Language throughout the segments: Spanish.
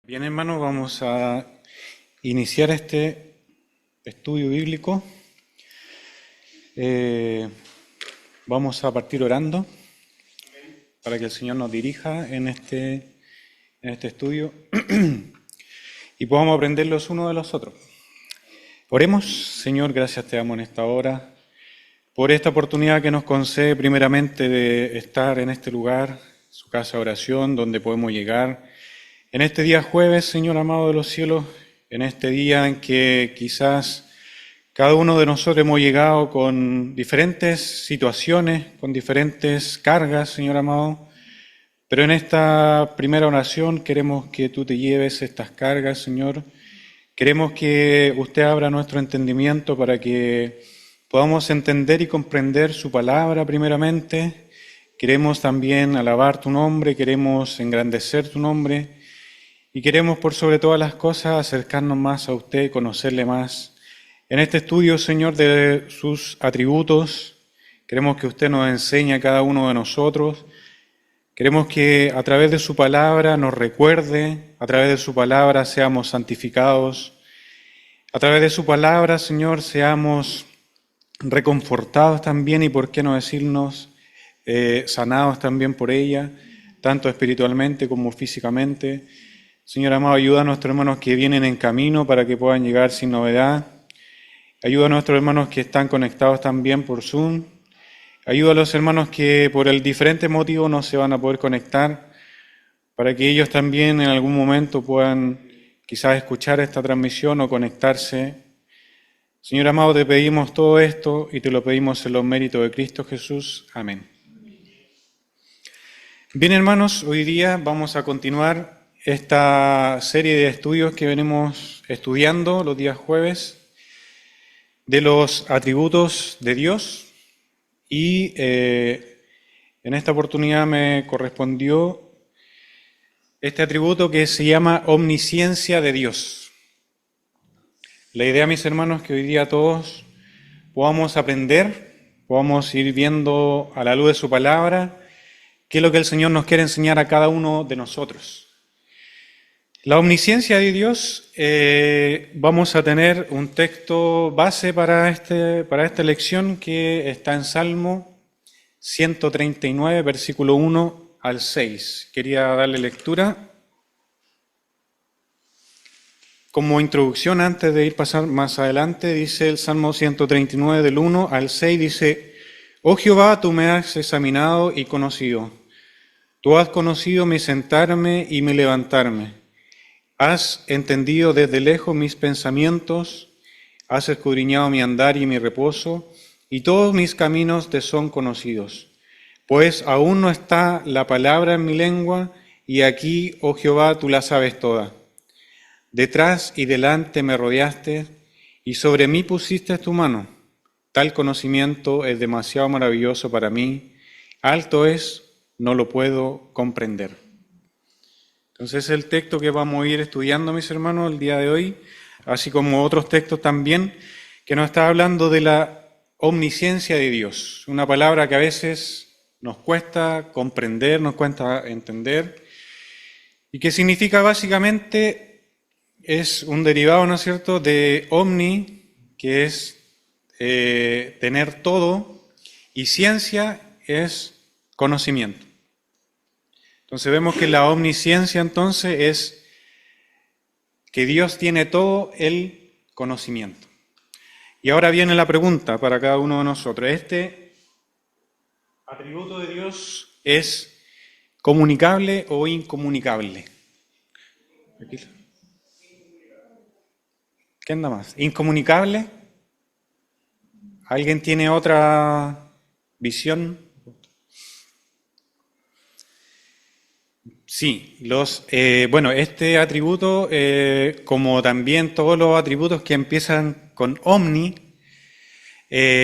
Bien, hermanos, vamos a iniciar este estudio bíblico. Vamos a partir orando para que el Señor nos dirija en este estudio y podamos aprender los unos de los otros. Oremos. Señor, gracias te damos en esta hora por esta oportunidad que nos concede primeramente de estar en este lugar, su casa de oración, donde podemos llegar en este día jueves, Señor amado de los cielos, en este día en que quizás cada uno de nosotros hemos llegado con diferentes situaciones, con diferentes cargas, Señor amado, pero en esta primera oración queremos que tú te lleves estas cargas, Señor. Queremos que usted abra nuestro entendimiento para que podamos entender y comprender su palabra primeramente. Queremos también alabar tu nombre, queremos engrandecer tu nombre. Y queremos, por sobre todas las cosas, acercarnos más a usted, conocerle más. En este estudio, Señor, de sus atributos, queremos que usted nos enseñe a cada uno de nosotros. Queremos que a través de su palabra nos recuerde, a través de su palabra seamos santificados, a través de su palabra, Señor, seamos reconfortados también y, por qué no decirnos, sanados también por ella, tanto espiritualmente como físicamente. Señor amado, ayuda a nuestros hermanos que vienen en camino para que puedan llegar sin novedad. Ayuda a nuestros hermanos que están conectados también por Zoom. Ayuda a los hermanos que por el diferente motivo no se van a poder conectar, para que ellos también en algún momento puedan quizás escuchar esta transmisión o conectarse. Señor amado, te pedimos todo esto y te lo pedimos en los méritos de Cristo Jesús. Amén. Bien, hermanos, hoy día vamos a continuar esta serie de estudios que venimos estudiando los días jueves de los atributos de Dios y en esta oportunidad me correspondió este atributo que se llama omnisciencia de Dios. La idea, mis hermanos, es que hoy día todos podamos aprender, podamos ir viendo a la luz de su palabra qué es lo que el Señor nos quiere enseñar a cada uno de nosotros. La omnisciencia de Dios, vamos a tener un texto base para esta lección que está en Salmo 139, versículo 1 al 6. Quería darle lectura. Como introducción, antes de ir pasar más adelante, dice el Salmo 139 del 1 al 6, dice: Oh Jehová, tú me has examinado y conocido. Tú has conocido mi sentarme y mi levantarme. Has entendido desde lejos mis pensamientos, has escudriñado mi andar y mi reposo, y todos mis caminos te son conocidos. Pues aún no está la palabra en mi lengua, y aquí, oh Jehová, tú la sabes toda. Detrás y delante me rodeaste, y sobre mí pusiste tu mano. Tal conocimiento es demasiado maravilloso para mí, alto es, no lo puedo comprender. Entonces es el texto que vamos a ir estudiando, mis hermanos, el día de hoy, así como otros textos también, que nos está hablando de la omnisciencia de Dios, una palabra que a veces nos cuesta comprender, nos cuesta entender, y que significa básicamente, es un derivado, ¿no es cierto?, de omni, que es tener todo, y ciencia es conocimiento. Entonces vemos que la omnisciencia entonces es que Dios tiene todo el conocimiento. Y ahora viene la pregunta para cada uno de nosotros. ¿Este atributo de Dios es comunicable o incomunicable? ¿Qué anda más? ¿Incomunicable? ¿Alguien tiene otra visión? Sí, este atributo, como también todos los atributos que empiezan con omni,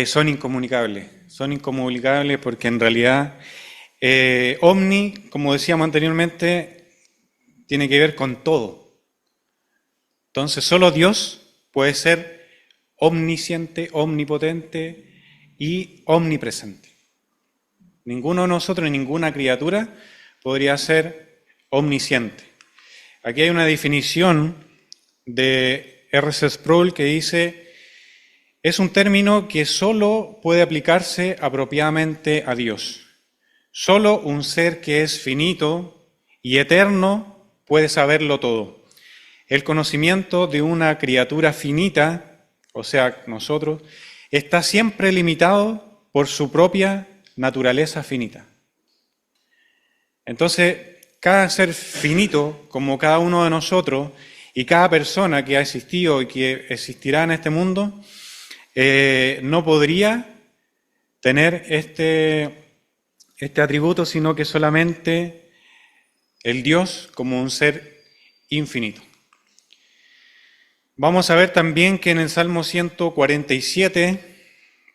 son incomunicables. Son incomunicables porque en realidad omni, como decíamos anteriormente, tiene que ver con todo. Entonces solo Dios puede ser omnisciente, omnipotente y omnipresente. Ninguno de nosotros, ninguna criatura podría ser omnisciente. Aquí hay una definición de R.C. Sproul que dice: es un término que solo puede aplicarse apropiadamente a Dios. Solo un ser que es finito y eterno puede saberlo todo. El conocimiento de una criatura finita, o sea, nosotros, está siempre limitado por su propia naturaleza finita. Entonces, cada ser finito, como cada uno de nosotros, y cada persona que ha existido y que existirá en este mundo, no podría tener este atributo, sino que solamente el Dios como un ser infinito. Vamos a ver también que en el Salmo 147,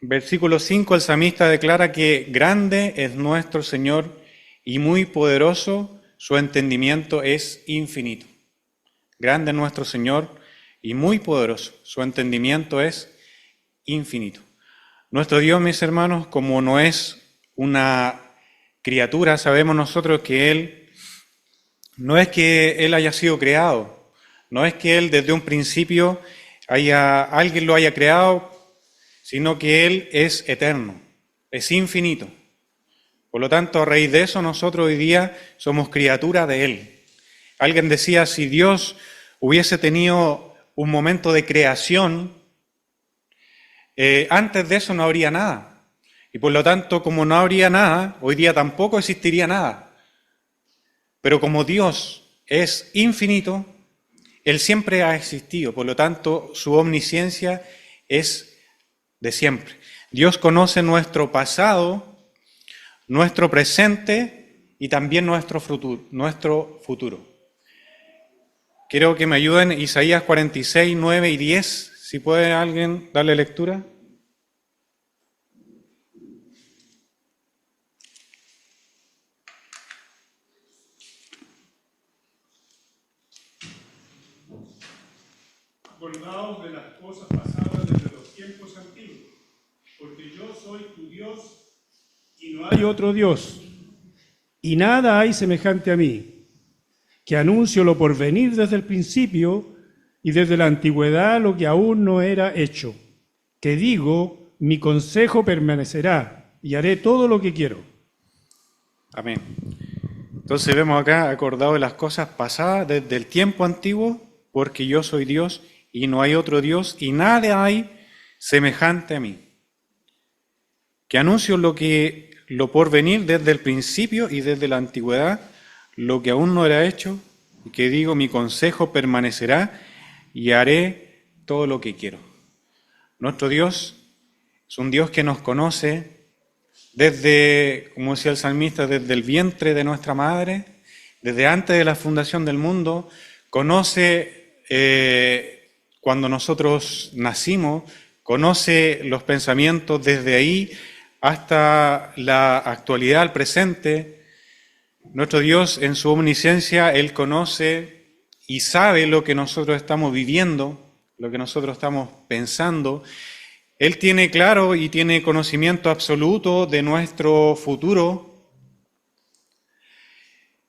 versículo 5, el salmista declara que grande es nuestro Señor y muy poderoso, su entendimiento es infinito. Grande es nuestro Señor y muy poderoso, su entendimiento es infinito. Nuestro Dios, mis hermanos, como no es una criatura, sabemos nosotros que Él no es que Él haya sido creado, no es que Él desde un principio alguien lo haya creado, sino que Él es eterno, es infinito. Por lo tanto, a raíz de eso, nosotros hoy día somos criaturas de Él. Alguien decía, si Dios hubiese tenido un momento de creación, antes de eso no habría nada. Y por lo tanto, como no habría nada, hoy día tampoco existiría nada. Pero como Dios es infinito, Él siempre ha existido. Por lo tanto, su omnisciencia es de siempre. Dios conoce nuestro pasado, nuestro presente y también nuestro futuro. Quiero que me ayuden Isaías 46, 9 y 10. Si puede alguien darle lectura. Acordaos de las cosas pasadas desde los tiempos antiguos, porque yo soy tu Dios y no hay otro Dios, y nada hay semejante a mí, que anuncio lo por venir desde el principio y desde la antigüedad lo que aún no era hecho, que digo, mi consejo permanecerá y haré todo lo que quiero. Amén. Entonces vemos acá, acordado de las cosas pasadas desde el tiempo antiguo, porque yo soy Dios y no hay otro Dios y nada hay semejante a mí. Que anuncio lo por venir desde el principio y desde la antigüedad, lo que aún no era hecho, y que digo, mi consejo permanecerá y haré todo lo que quiero. Nuestro Dios es un Dios que nos conoce desde, como decía el salmista, desde el vientre de nuestra madre, desde antes de la fundación del mundo, conoce cuando nosotros nacimos, conoce los pensamientos desde ahí hasta la actualidad, el presente. Nuestro Dios en su omnisciencia, Él conoce y sabe lo que nosotros estamos viviendo, lo que nosotros estamos pensando. Él tiene claro y tiene conocimiento absoluto de nuestro futuro.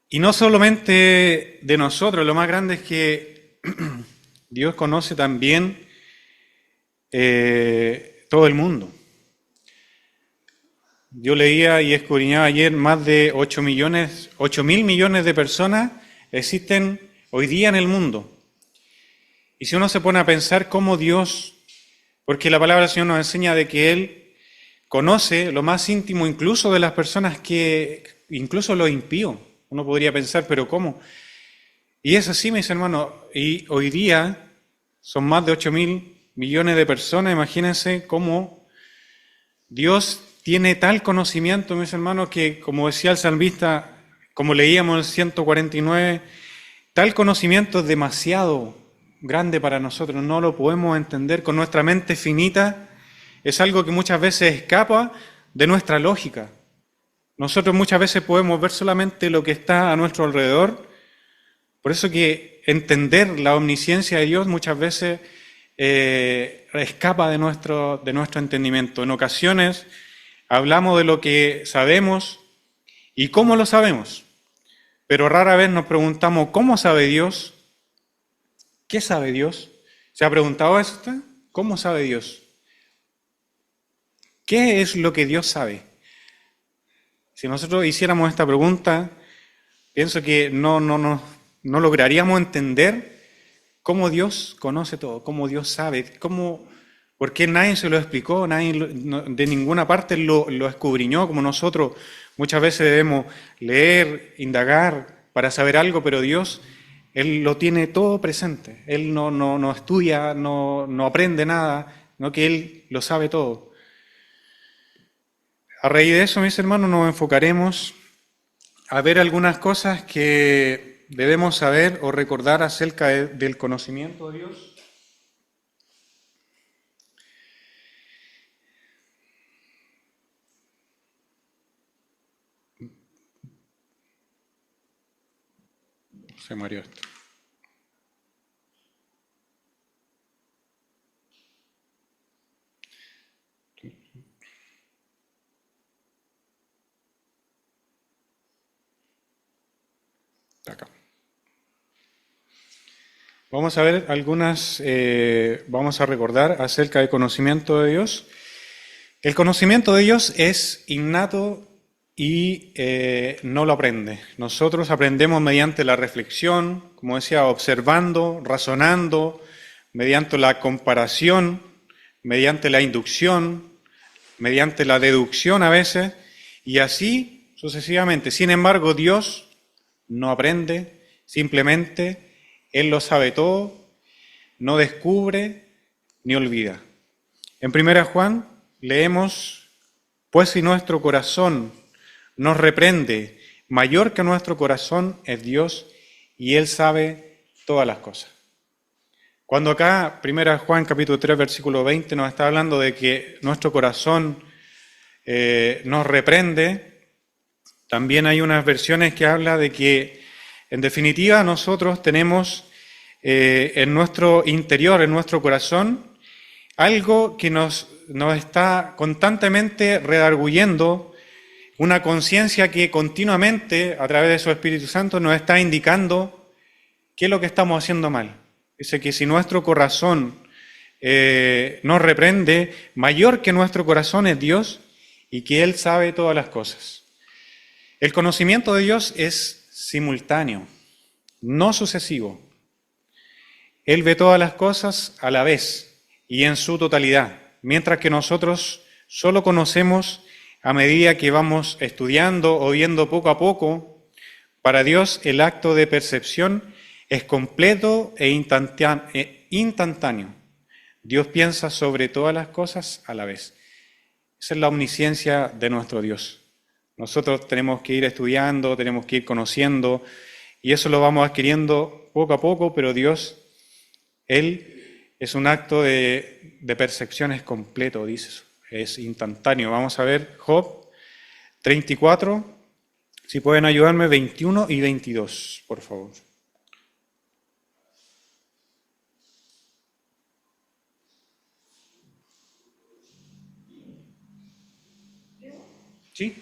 Y no solamente de nosotros, lo más grande es que Dios conoce también todo el mundo. Yo leía y escudriñaba ayer, más de 8.000 millones de personas existen hoy día en el mundo. Y si uno se pone a pensar cómo Dios, porque la palabra del Señor nos enseña de que Él conoce lo más íntimo incluso de las personas incluso los impíos. Uno podría pensar, pero ¿cómo? Y es así, mis hermanos, y hoy día son más de 8.000 millones de personas, imagínense cómo Dios tiene tal conocimiento, mis hermanos, que como decía el salmista, como leíamos en el 149, tal conocimiento es demasiado grande para nosotros, no lo podemos entender con nuestra mente finita, es algo que muchas veces escapa de nuestra lógica. Nosotros muchas veces podemos ver solamente lo que está a nuestro alrededor, por eso que entender la omnisciencia de Dios muchas veces escapa de nuestro entendimiento. En ocasiones hablamos de lo que sabemos y cómo lo sabemos, pero rara vez nos preguntamos cómo sabe Dios ¿Qué sabe Dios? ¿Se ha preguntado eso usted? ¿Cómo sabe Dios? ¿Qué es lo que Dios sabe? Si nosotros hiciéramos esta pregunta, pienso que no lograríamos entender cómo Dios conoce todo, cómo Dios sabe, porque nadie se lo explicó, nadie de ninguna parte lo escudriñó, como nosotros muchas veces debemos leer, indagar para saber algo, pero Dios, Él lo tiene todo presente. Él no estudia, no aprende nada, no que Él lo sabe todo. A raíz de eso, mis hermanos, nos enfocaremos a ver algunas cosas que debemos saber o recordar acerca del conocimiento de Dios. Se murió esto. Acá. Vamos a ver vamos a recordar acerca del conocimiento de Dios. El conocimiento de Dios es innato y no lo aprende. Nosotros aprendemos mediante la reflexión, como decía, observando, razonando, mediante la comparación, mediante la inducción, mediante la deducción a veces, y así sucesivamente. Sin embargo, Dios no aprende, simplemente Él lo sabe todo, no descubre ni olvida. En 1 Juan leemos, pues si nuestro corazón nos reprende, mayor que nuestro corazón es Dios y Él sabe todas las cosas. Cuando acá, 1 Juan capítulo 3, versículo 20, nos está hablando de que nuestro corazón nos reprende, también hay unas versiones que habla de que, en definitiva, nosotros tenemos en nuestro interior, en nuestro corazón, algo que nos está constantemente redarguyendo, una conciencia que continuamente, a través de su Espíritu Santo, nos está indicando qué es lo que estamos haciendo mal. Dice que si nuestro corazón nos reprende, mayor que nuestro corazón es Dios y que Él sabe todas las cosas. El conocimiento de Dios es simultáneo, no sucesivo. Él ve todas las cosas a la vez y en su totalidad, mientras que nosotros solo conocemos a medida que vamos estudiando o viendo poco a poco. Para Dios el acto de percepción es completo e instantáneo. Dios piensa sobre todas las cosas a la vez. Esa es la omnisciencia de nuestro Dios. Nosotros tenemos que ir estudiando, tenemos que ir conociendo, y eso lo vamos adquiriendo poco a poco, pero Dios, Él es un acto de percepción, es completo, dice eso, es instantáneo. Vamos a ver Job 34, si pueden ayudarme, 21 y 22, por favor. ¿Sí?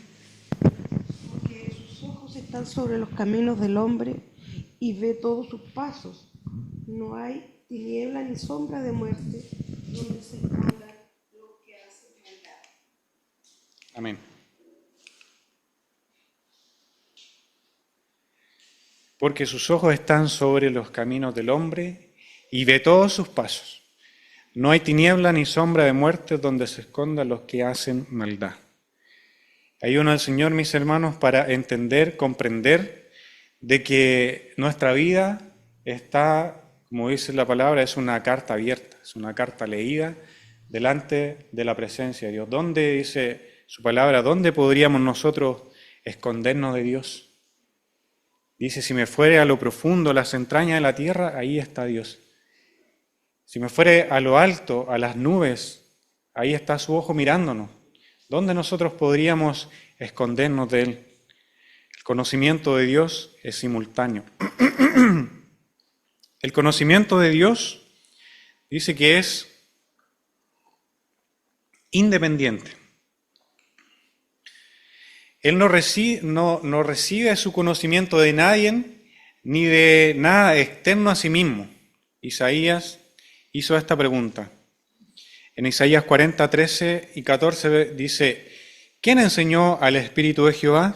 Porque sus ojos están sobre los caminos del hombre y ve todos sus pasos. No hay tiniebla ni sombra de muerte donde se escondan los que hacen maldad. Amén. Porque sus ojos están sobre los caminos del hombre y ve todos sus pasos. No hay tiniebla ni sombra de muerte donde se escondan los que hacen maldad. Ayuno al Señor, mis hermanos, para entender, comprender de que nuestra vida está, como dice la palabra, es una carta abierta, es una carta leída delante de la presencia de Dios. ¿Dónde dice su palabra? ¿Dónde podríamos nosotros escondernos de Dios? Dice, si me fuere a lo profundo, a las entrañas de la tierra, ahí está Dios. Si me fuere a lo alto, a las nubes, ahí está su ojo mirándonos. ¿Dónde nosotros podríamos escondernos de Él? El conocimiento de Dios es simultáneo. El conocimiento de Dios dice que es independiente. Él no recibe su conocimiento de nadie ni de nada externo a sí mismo. Isaías hizo esta pregunta. En Isaías 40, 13 y 14 dice, ¿quién enseñó al Espíritu de Jehová?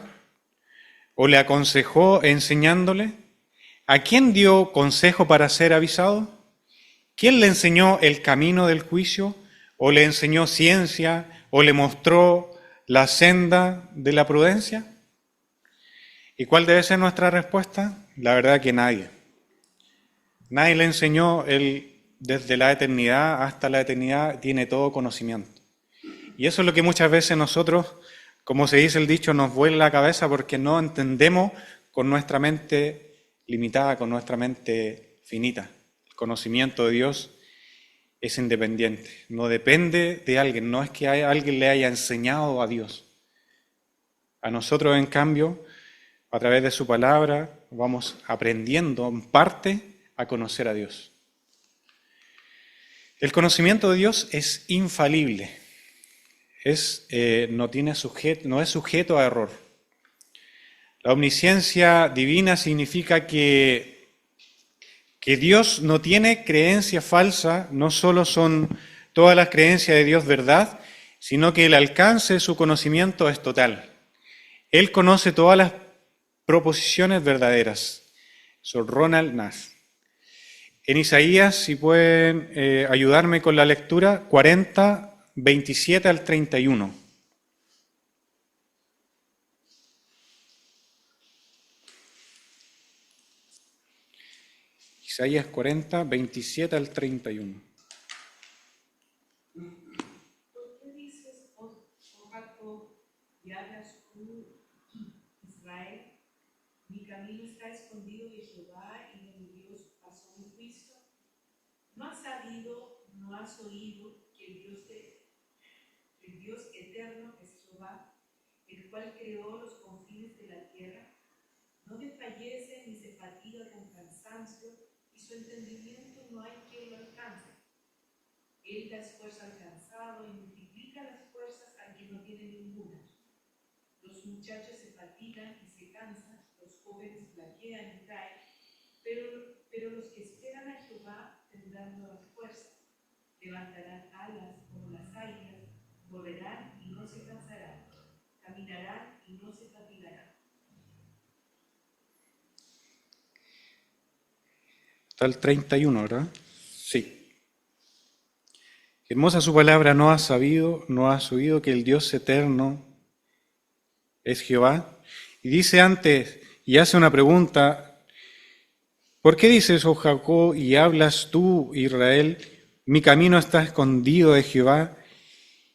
¿O le aconsejó enseñándole? ¿A quién dio consejo para ser avisado? ¿Quién le enseñó el camino del juicio? ¿O le enseñó ciencia? ¿O le mostró la senda de la prudencia? ¿Y cuál debe ser nuestra respuesta? La verdad que nadie. Nadie le enseñó, él desde la eternidad hasta la eternidad tiene todo conocimiento. Y eso es lo que muchas veces nosotros, como se dice el dicho, nos vuela la cabeza porque no entendemos con nuestra mente limitada, con nuestra mente finita. El conocimiento de Dios es independiente, no depende de alguien, no es que alguien le haya enseñado a Dios. A nosotros, en cambio, a través de su palabra, vamos aprendiendo en parte a conocer a Dios. El conocimiento de Dios es infalible, no es sujeto a error. La omnisciencia divina significa que Dios no tiene creencia falsa, no solo son todas las creencias de Dios verdad, sino que el alcance de su conocimiento es total. Él conoce todas las proposiciones verdaderas. Son Ronald Nash. En Isaías, si pueden ayudarme con la lectura, 40, 27 al 31. Isaías 40, 27 al 31. ¿Por qué dices, oh Jacob, y hablas tú, Israel? Mi camino está escondido de Jehová y de mi Dios pasó mi juicio. ¿No has sabido, no has oído que el Dios eterno es Jehová, el cual creó los confines de la tierra? No desfallece ni se fatiga con cansancio, y su entendimiento no hay quien lo alcance. Él da esfuerzo al cansado y multiplica las fuerzas a quien no tiene ninguna. Los muchachos se fatigan y se cansan, los jóvenes flaquean y caen, pero los que esperan a Jehová tendrán nuevas fuerzas, levantarán alas como las águilas, correrán y no se cansarán, caminarán y no se fatigarán. Está el 31, ¿verdad? Sí. Hermosa su palabra, no has sabido, no has oído que el Dios eterno es Jehová. Y dice antes, y hace una pregunta, ¿por qué dices, oh Jacob, y hablas tú, Israel, mi camino está escondido de Jehová,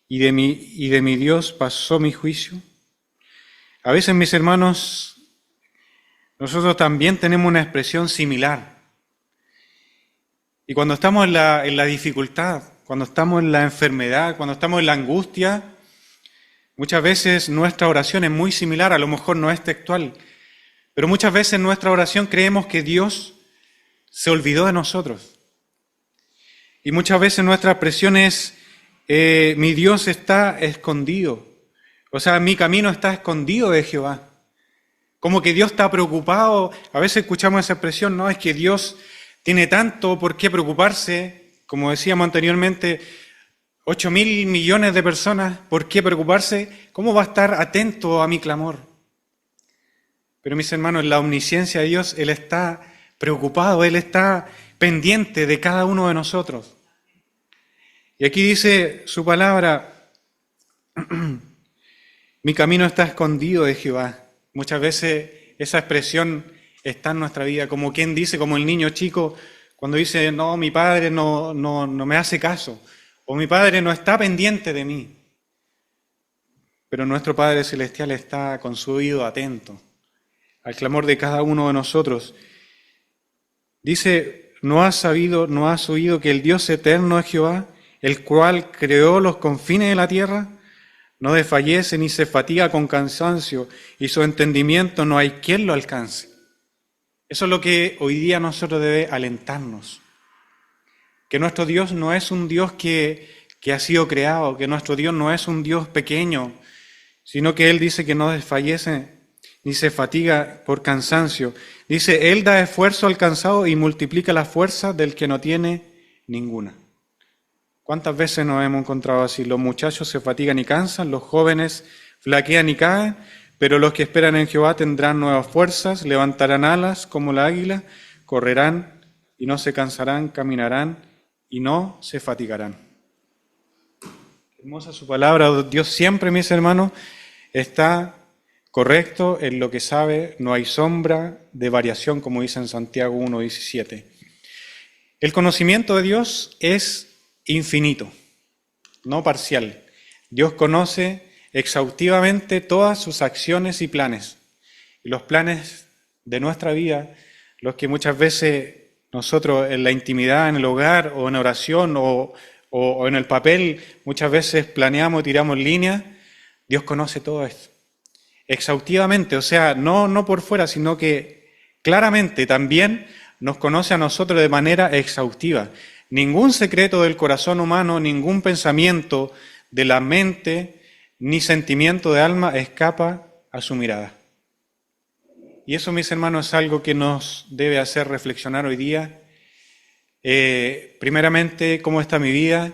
y de mi Dios pasó mi juicio? A veces, mis hermanos, nosotros también tenemos una expresión similar. Y cuando estamos en la dificultad, cuando estamos en la enfermedad, cuando estamos en la angustia, muchas veces nuestra oración es muy similar, a lo mejor no es textual, pero muchas veces en nuestra oración creemos que Dios se olvidó de nosotros. Y muchas veces nuestra expresión es, mi Dios está escondido, o sea, mi camino está escondido de Jehová. Como que Dios está preocupado, a veces escuchamos esa expresión, no, es que Dios tiene tanto por qué preocuparse. Como decíamos anteriormente, 8.000 millones de personas, ¿por qué preocuparse? ¿Cómo va a estar atento a mi clamor? Pero mis hermanos, en la omnisciencia de Dios, Él está preocupado, Él está pendiente de cada uno de nosotros. Y aquí dice su palabra, mi camino está escondido de Jehová. Muchas veces esa expresión está en nuestra vida, como quien dice, como el niño chico, cuando dice, no, mi padre no me hace caso, o mi padre no está pendiente de mí. Pero nuestro Padre Celestial está con su oído atento al clamor de cada uno de nosotros. Dice, ¿no has sabido, no has oído que el Dios eterno es Jehová, el cual creó los confines de la tierra? No desfallece ni se fatiga con cansancio, y su entendimiento no hay quien lo alcance. Eso es lo que hoy día nosotros debe alentarnos. Que nuestro Dios no es un Dios que ha sido creado, que nuestro Dios no es un Dios pequeño, sino que Él dice que no desfallece ni se fatiga por cansancio. Dice, Él da esfuerzo al cansado y multiplica la fuerza del que no tiene ninguna. ¿Cuántas veces nos hemos encontrado así? Los muchachos se fatigan y cansan, los jóvenes flaquean y caen, pero los que esperan en Jehová tendrán nuevas fuerzas, levantarán alas como la águila, correrán y no se cansarán, caminarán y no se fatigarán. Hermosa su palabra. Dios siempre, mis hermanos, está correcto en lo que sabe, no hay sombra de variación, como dice en Santiago 1:17. El conocimiento de Dios es infinito, no parcial. Dios conoce exhaustivamente todas sus acciones y planes. Y los planes de nuestra vida, los que muchas veces nosotros en la intimidad, en el hogar o en oración o en el papel, muchas veces planeamos y tiramos líneas, Dios conoce todo esto. Exhaustivamente, o sea, no por fuera, sino que claramente también nos conoce a nosotros de manera exhaustiva. Ningún secreto del corazón humano, ningún pensamiento de la mente, ni sentimiento de alma escapa a su mirada. Y eso, mis hermanos, es algo que nos debe hacer reflexionar hoy día. Primeramente, ¿cómo está mi vida?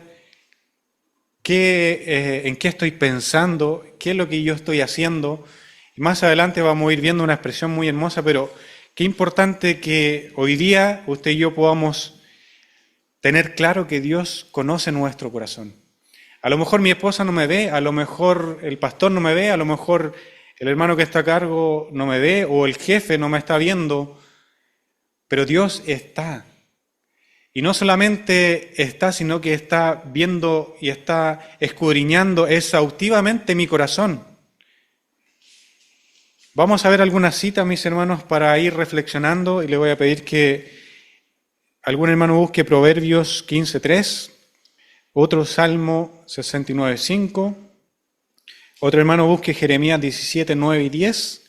¿En qué estoy pensando? ¿Qué es lo que yo estoy haciendo? Y más adelante vamos a ir viendo una expresión muy hermosa, pero qué importante que hoy día usted y yo podamos tener claro que Dios conoce nuestro corazón. A lo mejor mi esposa no me ve, a lo mejor el pastor no me ve, a lo mejor el hermano que está a cargo no me ve o el jefe no me está viendo, pero Dios está. Y no solamente está, sino que está viendo y está escudriñando exhaustivamente mi corazón. Vamos a ver algunas citas, mis hermanos, para ir reflexionando, y le voy a pedir que algún hermano busque Proverbios 15:3, otro Salmo 69:5, otro hermano busque Jeremías 17:9 y 10,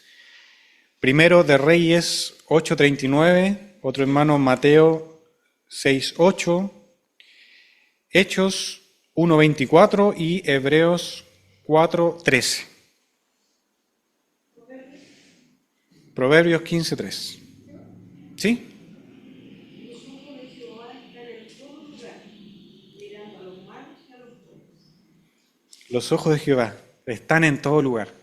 primero de Reyes 8:39, otro hermano Mateo 6:8, Hechos 1:24 y Hebreos 4:13. Proverbios 15:3. ¿Sí? Los ojos de Jehová están en todo lugar.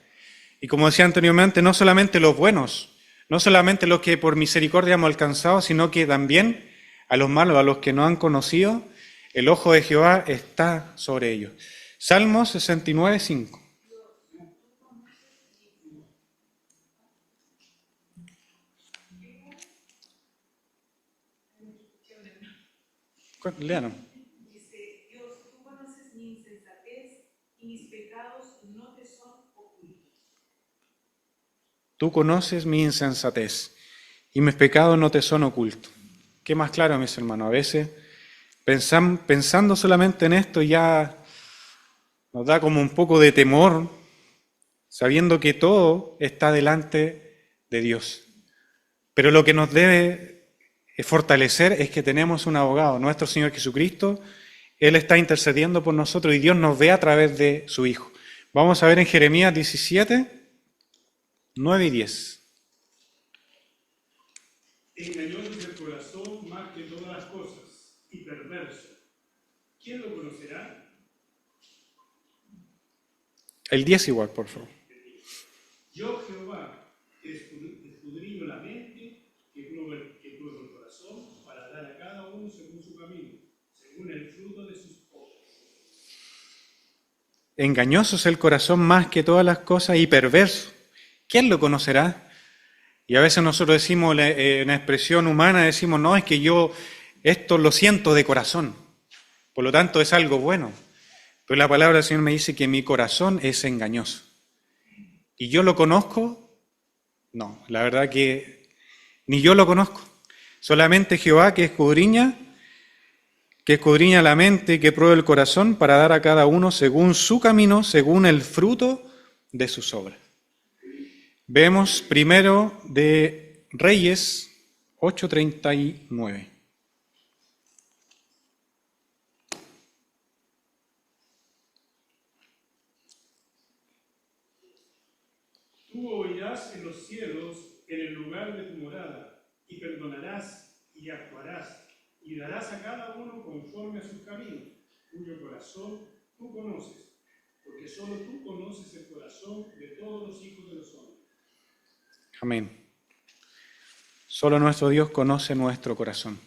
Y como decía anteriormente, no solamente los buenos, no solamente los que por misericordia hemos alcanzado, sino que también a los malos, a los que no han conocido, el ojo de Jehová está sobre ellos. Salmo 69:5. Léanos. Dice, Dios, tú conoces mi insensatez y mis pecados no te son ocultos. Tú conoces mi insensatez y mis pecados no te son ocultos. ¿Qué más claro, mis hermanos? A veces pensando solamente en esto ya nos da como un poco de temor, sabiendo que todo está delante de Dios. Pero lo que nos debe fortalecer es que tenemos un abogado, nuestro Señor Jesucristo. Él está intercediendo por nosotros y Dios nos ve a través de su Hijo. Vamos a ver en Jeremías 17:9 y 10. Engañoso es el corazón más que todas las cosas y perverso. ¿Quién lo conocerá? El 10 igual, por favor. Yo, Jehová, escudriño la mente, que pruebo el corazón, para dar a cada uno según su camino, según el fruto de sus obras. Engañoso es el corazón más que todas las cosas y perverso. ¿Quién lo conocerá? Y a veces nosotros decimos, en la expresión humana, decimos, no, es que yo esto lo siento de corazón. Por lo tanto, es algo bueno. Pero la palabra del Señor me dice que mi corazón es engañoso. ¿Y yo lo conozco? No, la verdad que ni yo lo conozco. Solamente Jehová que escudriña la mente, que prueba el corazón para dar a cada uno según su camino, según el fruto de sus obras. Vemos primero de Reyes 8:39. Tú oirás en los cielos, en el lugar de tu morada, y perdonarás y actuarás, y darás a cada uno conforme a sus caminos, cuyo corazón tú conoces, porque solo tú conoces el corazón de todos los hijos de los hombres. Amén. Solo nuestro Dios conoce nuestro corazón.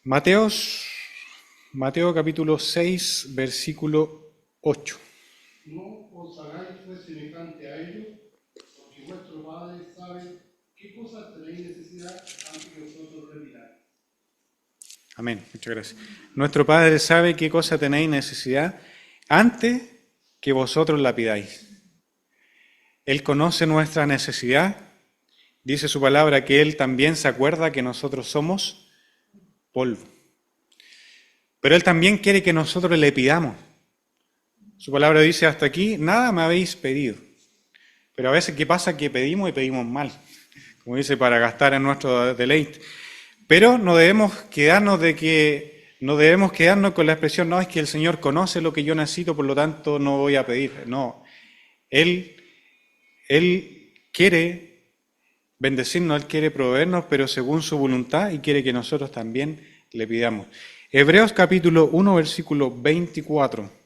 Mateo capítulo 6, versículo 8. No os hagáis pues semejante a ellos, porque vuestro Padre sabe qué cosas tenéis necesidad antes que vosotros le pidáis. Amén, muchas gracias. Nuestro Padre sabe qué cosa tenéis necesidad antes que vosotros la pidáis. Él conoce nuestra necesidad. Dice su palabra que Él también se acuerda que nosotros somos polvo. Pero Él también quiere que nosotros le pidamos. Su palabra dice hasta aquí, nada me habéis pedido. Pero a veces, ¿qué pasa? Que pedimos y pedimos mal. Como dice, para gastar en nuestro deleite. Pero no debemos quedarnos con la expresión, no, es que el Señor conoce lo que yo necesito, por lo tanto no voy a pedir. No, Él quiere bendecirnos, Él quiere proveernos, pero según su voluntad, y quiere que nosotros también le pidamos. Hebreos capítulo 1, versículo 24.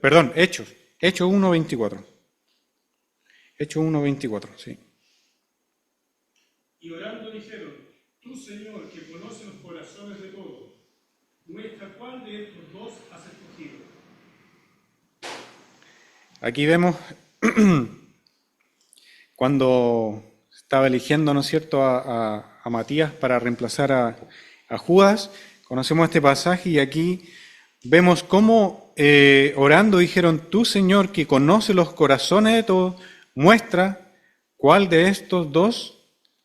Perdón, Hechos 1, 24. Hechos 1, 24, sí. Y orando dijeron, tú Señor, que conoces los corazones de todos, muestra cuál de estos dos has escogido. Aquí vemos cuando estaba eligiendo, ¿no es cierto?, a Matías para reemplazar a Judas. Conocemos este pasaje y aquí vemos cómo orando dijeron, tú Señor, que conoces los corazones de todos, muestra cuál de estos dos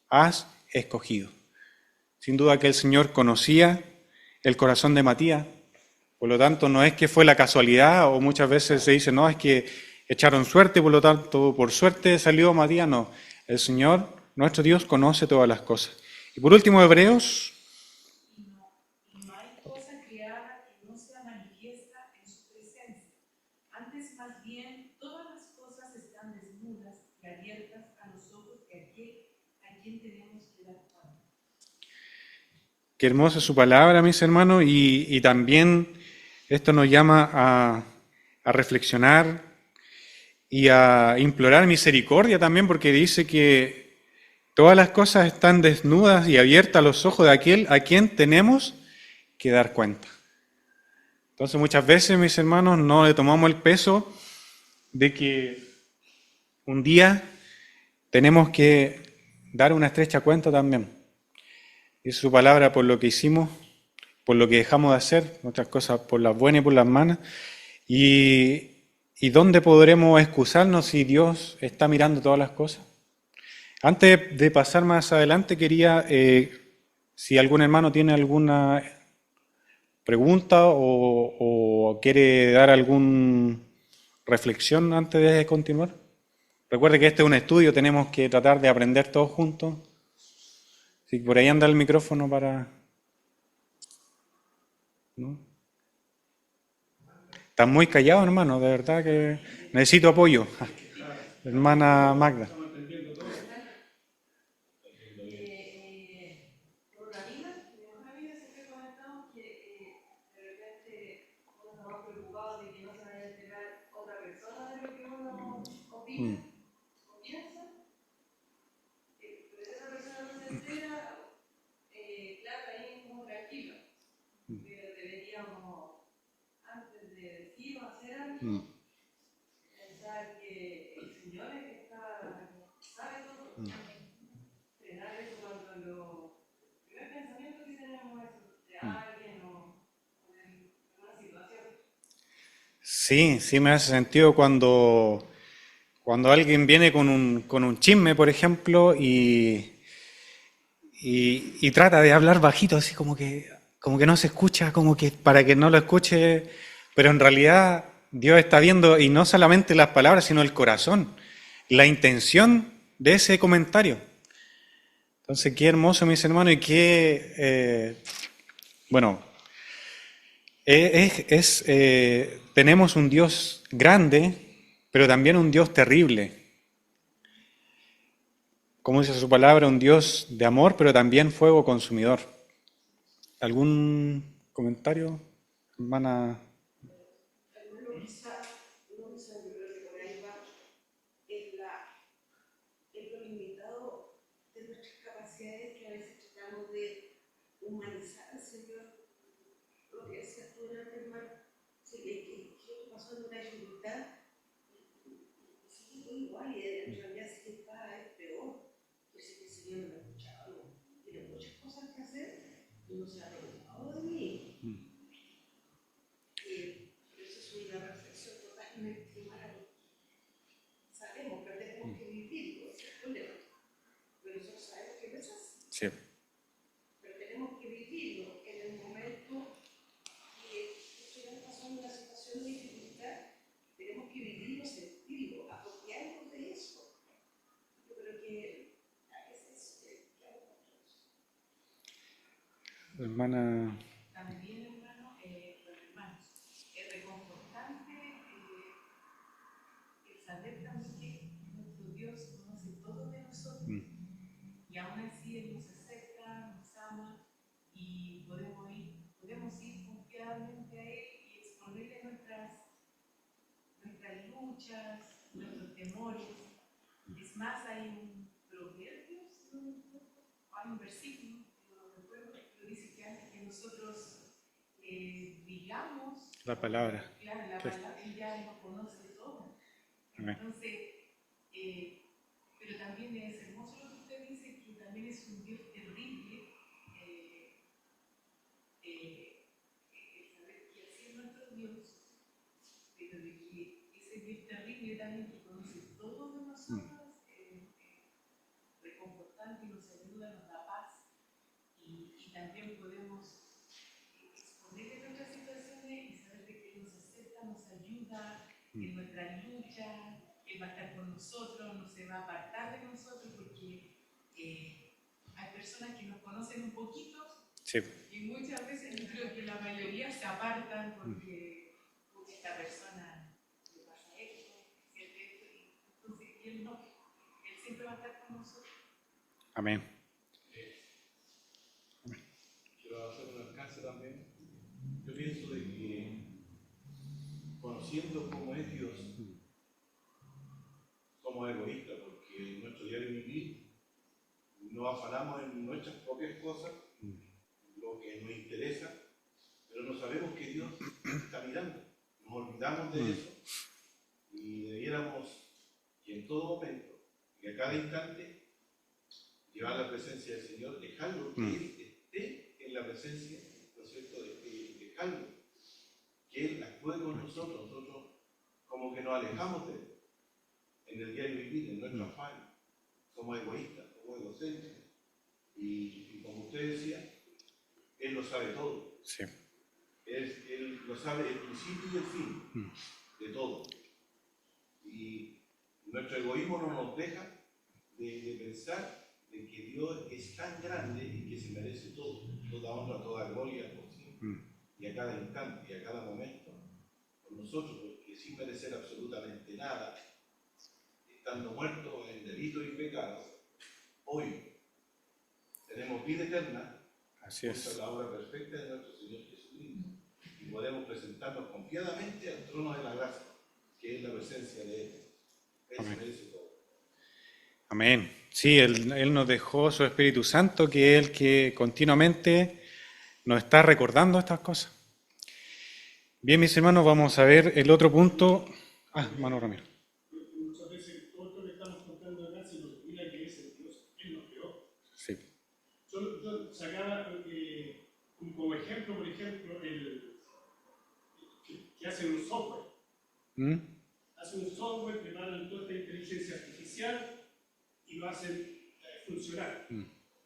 has escogido. Sin duda que el Señor conocía el corazón de Matías, por lo tanto no es que fue la casualidad, o muchas veces se dice, no, es que echaron suerte, por lo tanto por suerte salió Matías. No, el Señor, nuestro Dios, conoce todas las cosas. Y por último, Hebreos. Y no hay cosa creada que no sea manifiesta en su presencia. Antes, más bien, todas las cosas están desnudas y abiertas a los ojos de aquel a quien tenemos que dar cuenta. Qué hermosa es su palabra, mis hermanos, y también esto nos llama a reflexionar y a implorar misericordia también, porque dice que todas las cosas están desnudas y abiertas a los ojos de aquel a quien tenemos que dar cuenta. Entonces muchas veces, mis hermanos, no le tomamos el peso de que un día tenemos que dar una estrecha cuenta también. Dice su palabra, por lo que hicimos, por lo que dejamos de hacer, otras cosas por las buenas y por las malas. ¿Y dónde podremos excusarnos si Dios está mirando todas las cosas? Antes de pasar más adelante, quería, si algún hermano tiene alguna pregunta o quiere dar alguna reflexión antes de continuar. Recuerde que este es un estudio, tenemos que tratar de aprender todos juntos. Si por ahí anda el micrófono para... ¿No? Están muy callados, hermano, de verdad que necesito apoyo. Hermana Magda. Por una vida, siempre comentamos que de repente uno está más preocupado de que no se vaya a enterar otra persona de lo que uno opina o piensa. Pero si esa persona no se entera, claro, ahí es como tranquilo. Pero deberíamos, antes de decir o hacer algo, pensar que el Señor es que sabe todo. Frenar eso cuando el primer pensamiento que tenemos es de alguien o de una situación. Sí, me hace sentido cuando alguien viene con un chisme, por ejemplo, y trata de hablar bajito, así como que no se escucha, como que para que no lo escuche, pero en realidad Dios está viendo, y no solamente las palabras, sino el corazón, la intención de ese comentario. Entonces, qué hermoso, mis hermanos, y qué, tenemos un Dios grande, pero también un Dios terrible. como dice su palabra, un Dios de amor, pero también fuego consumidor. ¿Algún comentario, hermana? Hermano, quizá, no quizá, yo creo que por ahí va en lo limitado de nuestras capacidades, que a veces tratamos de humanizar al Señor. Lo que decías tú antes, hermano, si que pasó en una dificultad, y sigue todo igual, y en realidad si que está es peor. Yo sé que el Señor no me ha escuchado, tiene muchas cosas que hacer, y no se ha preocupado de mí. Eso es una reflexión totalmente maravillosa. Sabemos que tenemos que vivirlo, ese es el problema. Pero nosotros sabemos que no es así. Sí. Pero tenemos que vivirlo en el momento que estamos pasando una situación de dificultad. Tenemos que vivirlo, sentirlo, apropiarnos de eso. Yo creo que es eso que hago nosotros. Hermana. También, hermano, los hermanos, es reconfortante el saber también que nuestro Dios conoce todo de nosotros y aún así Él nos acepta, nos ama y podemos ir confiadamente a Él y exponerle nuestras luchas, nuestros temores. Es más, hay un proverbio, hay un versículo, no recuerdo, pero dice que antes que nosotros digamos La palabra. Claro, la Sí. palabra, Él ya nos conoce todo. Amén. Entonces, pero también es hermoso lo que usted dice, que también es un Dios terrible. El saber que así es nuestro Dios, pero de que ese Dios terrible también que conoce todo de nosotros, reconfortante y nos ayuda, nos da paz. Y también podemos exponerle nuestras situaciones y saber de que Él nos acepta, nos ayuda en nuestra lucha, Él va a estar con nosotros, no se va a apartar de nosotros, porque hay personas que nos conocen un poquito Sí. y muchas veces yo creo que la mayoría se apartan porque esta persona le pasa esto, siente esto, y entonces Él no, Él siempre va a estar con nosotros. Amén. Quiero hacer un alcance también. Yo pienso de que conociendo cómo es Dios, somos egoístas porque en nuestro diario vivir nos afanamos en nuestras propias cosas, lo que nos interesa, pero no sabemos que Dios está mirando. Nos olvidamos de eso y debiéramos que en todo momento y a cada instante llevar la presencia del Señor, dejarlo que Él esté en la presencia, ¿no es cierto? Dejarlo que Él actúe con nosotros. Nosotros como que nos alejamos de Él en el diario vivir, en nuestro afán. Somos egoístas, somos egocéntricos. Y como usted decía, Él lo sabe todo. Sí. Él lo sabe el principio y el fin de todo. Y nuestro egoísmo no nos deja de pensar de que Dios es tan grande y que se merece todo, toda honra, toda gloria por siempre, y a cada instante y a cada momento, por nosotros, porque sin merecer absolutamente nada, estando muertos en delitos y pecados, hoy tenemos vida eterna. Así Esa es es. la obra perfecta de nuestro Señor Jesucristo. Y podemos presentarnos confiadamente al trono de la gracia, que es la presencia de Él. Él se merece todo. Amén. Sí, Él nos dejó su Espíritu Santo, que es el que continuamente nos está recordando estas cosas. Bien, mis hermanos, vamos a ver el otro punto. Hermano Ramiro. Muchas veces todo esto que estamos contando acá se nos olvida que es el Dios, Él nos creó. Sí. Yo sacaba como ejemplo, por ejemplo, que hacen un software. Hacen un software, preparan toda esta inteligencia artificial y lo hacen funcionar.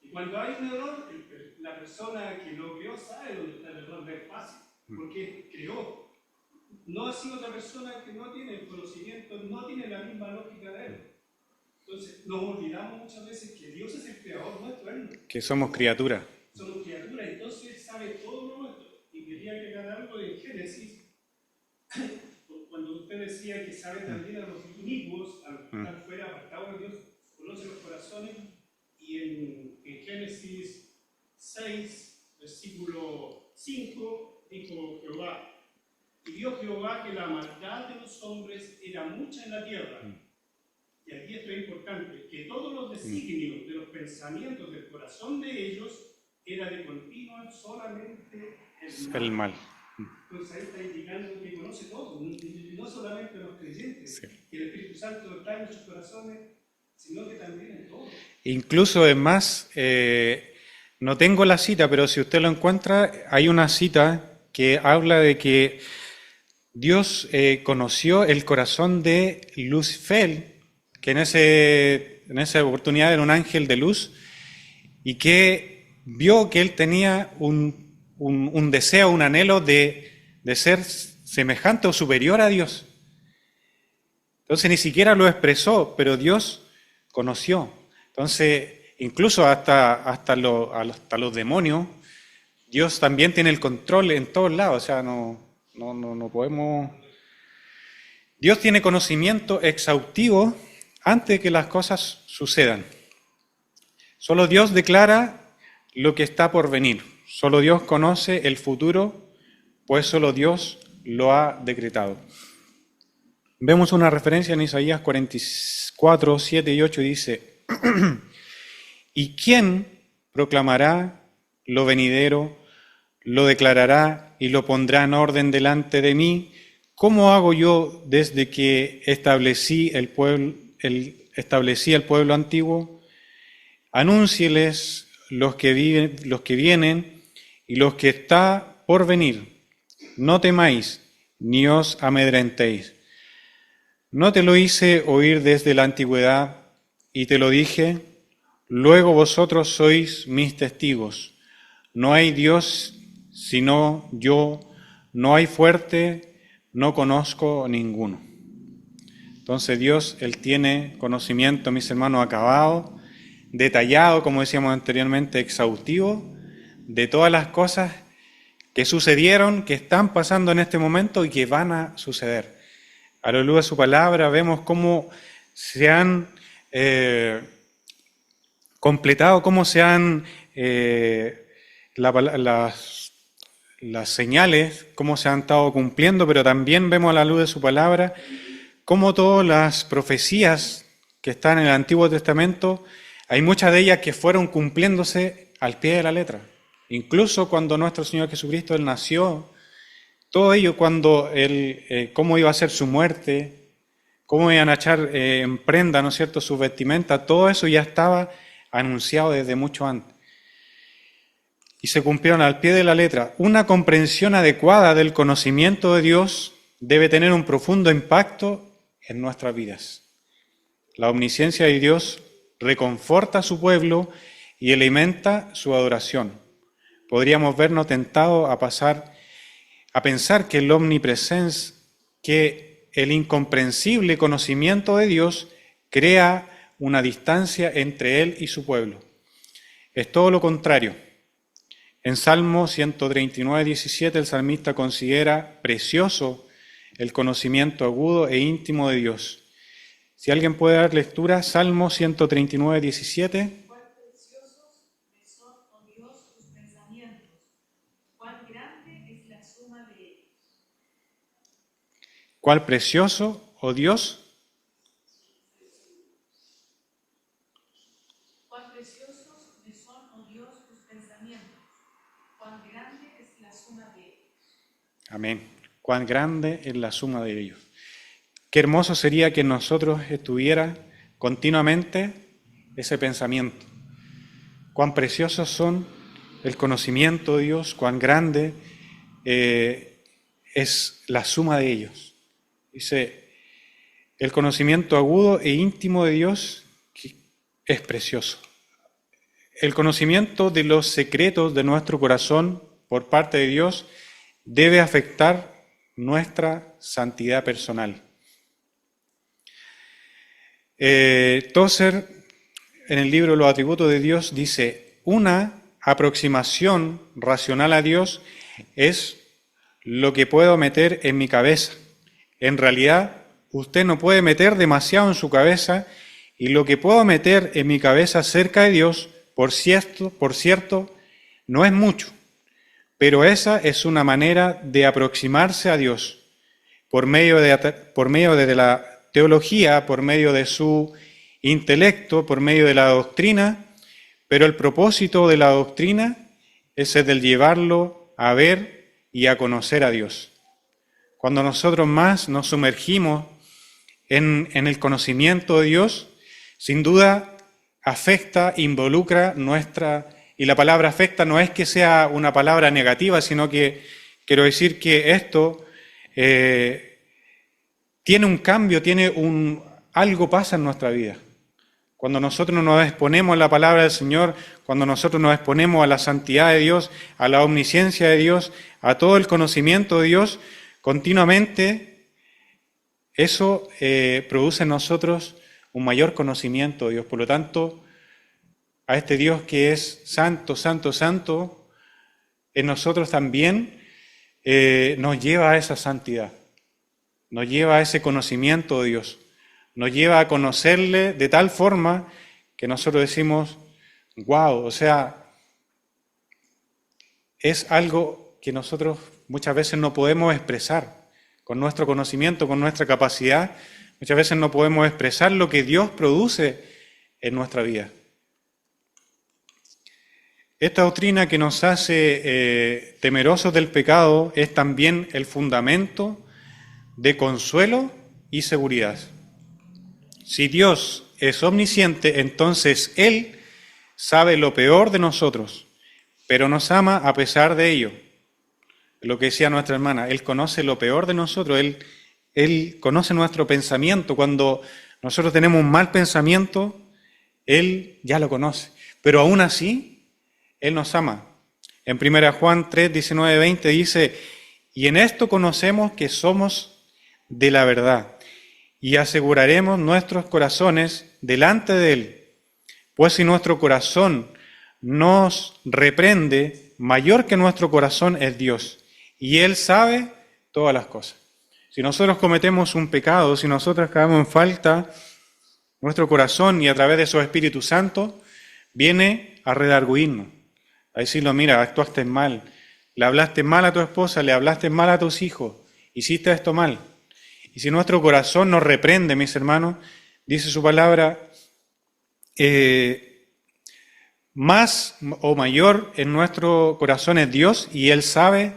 Y cuando hay un error, la persona que lo creó sabe dónde está el error, es fácil, porque creó. No ha sido otra persona que no tiene el conocimiento, no tiene la misma lógica de Él. Entonces, nos olvidamos muchas veces que Dios es el creador nuestro, Él. Que somos criaturas. Somos criaturas, entonces Él sabe todo lo nuestro. Y quería agregar algo de Génesis, cuando usted decía que sabe también a los inicuos, a los que están fuera, apartados de Dios, conoce los corazones. y en Génesis 6, versículo 5, dijo Jehová, y vio Jehová que la maldad de los hombres era mucha en la tierra. Y aquí esto es importante, que todos los designios de los pensamientos del corazón de ellos era de continuo solamente El mal. Entonces ahí está indicando que conoce todo, no solamente los creyentes, Sí. que el Espíritu Santo está en sus corazones, sino que también en todos. Incluso es más, no tengo la cita, pero si usted lo encuentra, hay una cita que habla de que Dios conoció el corazón de Lucifer, que en esa oportunidad era un ángel de luz, y que vio que él tenía un deseo, un anhelo de ser semejante o superior a Dios. Entonces ni siquiera lo expresó, pero Dios conoció. Entonces, incluso hasta los demonios, Dios también tiene el control en todos lados. O sea, no podemos... Dios tiene conocimiento exhaustivo antes de que las cosas sucedan. Solo Dios declara lo que está por venir. Solo Dios conoce el futuro, pues solo Dios lo ha decretado. Vemos una referencia en Isaías 44, 7 y 8, dice, ¿y quién proclamará lo venidero, lo declarará y lo pondrá en orden delante de mí? ¿Cómo hago yo desde que establecí el pueblo antiguo? Anúncieles los que vienen y los que está por venir. No temáis, ni os amedrentéis. ¿No te lo hice oír desde la antigüedad y te lo dije? Luego vosotros sois mis testigos. No hay Dios sino yo, no hay fuerte, no conozco ninguno. Entonces Dios, Él tiene conocimiento, mis hermanos, acabado, detallado, como decíamos anteriormente, exhaustivo, de todas las cosas que sucedieron, que están pasando en este momento y que van a suceder. A la luz de su palabra vemos cómo se han completado, cómo se han las señales, cómo se han estado cumpliendo, pero también vemos a la luz de su palabra cómo todas las profecías que están en el Antiguo Testamento, hay muchas de ellas que fueron cumpliéndose al pie de la letra. Incluso cuando nuestro Señor Jesucristo, Él nació, todo ello cuando cómo iba a ser su muerte, cómo iban a echar en prenda, ¿no es cierto?, sus vestimentas, todo eso ya estaba anunciado desde mucho antes. Y se cumplieron al pie de la letra. Una comprensión adecuada del conocimiento de Dios debe tener un profundo impacto en nuestras vidas. La omnisciencia de Dios reconforta a su pueblo y alimenta su adoración. Podríamos vernos tentados a pensar que el omnipresencia, que el incomprensible conocimiento de Dios crea una distancia entre Él y su pueblo. Es todo lo contrario. En Salmo 139, 17, el salmista considera precioso el conocimiento agudo e íntimo de Dios. Si alguien puede dar lectura, Salmo 139, 17. Cuán preciosos me son, oh Dios, tus pensamientos, cuán grande es la suma de ellos. ¿Cuál precioso, oh Dios? Cuán preciosos me son, oh Dios, tus pensamientos, cuán grande es la suma de ellos. Amén. Cuán grande es la suma de ellos. Qué hermoso sería que en nosotros estuviera continuamente ese pensamiento. Cuán preciosos son el conocimiento de Dios, cuán grande es la suma de ellos. Dice, el conocimiento agudo e íntimo de Dios es precioso. El conocimiento de los secretos de nuestro corazón por parte de Dios debe afectar nuestra santidad personal. Tozer, en el libro Los atributos de Dios, dice, una aproximación racional a Dios es lo que puedo meter en mi cabeza. En realidad, usted no puede meter demasiado en su cabeza y lo que puedo meter en mi cabeza acerca de Dios, por cierto, no es mucho, pero esa es una manera de aproximarse a Dios por medio de la teología, por medio de su intelecto, por medio de la doctrina, pero el propósito de la doctrina es el de llevarlo a ver y a conocer a Dios. Cuando nosotros más nos sumergimos en el conocimiento de Dios, sin duda afecta, involucra y la palabra afecta no es que sea una palabra negativa, sino que quiero decir que esto tiene un cambio, algo pasa en nuestra vida. Cuando nosotros nos exponemos a la palabra del Señor, cuando nosotros nos exponemos a la santidad de Dios, a la omnisciencia de Dios, a todo el conocimiento de Dios, continuamente eso produce en nosotros un mayor conocimiento de Dios. Por lo tanto, a este Dios que es santo, santo, santo, en nosotros también nos lleva a esa santidad, nos lleva a ese conocimiento de Dios, nos lleva a conocerle de tal forma que nosotros decimos, wow, o sea, es algo que nosotros muchas veces no podemos expresar con nuestro conocimiento, con nuestra capacidad. Muchas veces no podemos expresar lo que Dios produce en nuestra vida. Esta doctrina que nos hace temerosos del pecado es también el fundamento de consuelo y seguridad. Si Dios es omnisciente, entonces Él sabe lo peor de nosotros, pero nos ama a pesar de ello. Lo que decía nuestra hermana, Él conoce lo peor de nosotros, Él conoce nuestro pensamiento. Cuando nosotros tenemos un mal pensamiento, Él ya lo conoce. Pero aún así, Él nos ama. En 1 Juan 3, 19, 20 dice, y en esto conocemos que somos de la verdad y aseguraremos nuestros corazones delante de Él. Pues si nuestro corazón nos reprende, mayor que nuestro corazón es Dios, y Él sabe todas las cosas. Si nosotros cometemos un pecado, si nosotros caemos en falta, nuestro corazón y a través de su Espíritu Santo viene a redarguirnos, a decirlo, mira, actuaste mal, le hablaste mal a tu esposa, le hablaste mal a tus hijos, hiciste esto mal. Y si nuestro corazón nos reprende, mis hermanos, dice su palabra, más o mayor en nuestro corazón es Dios y Él sabe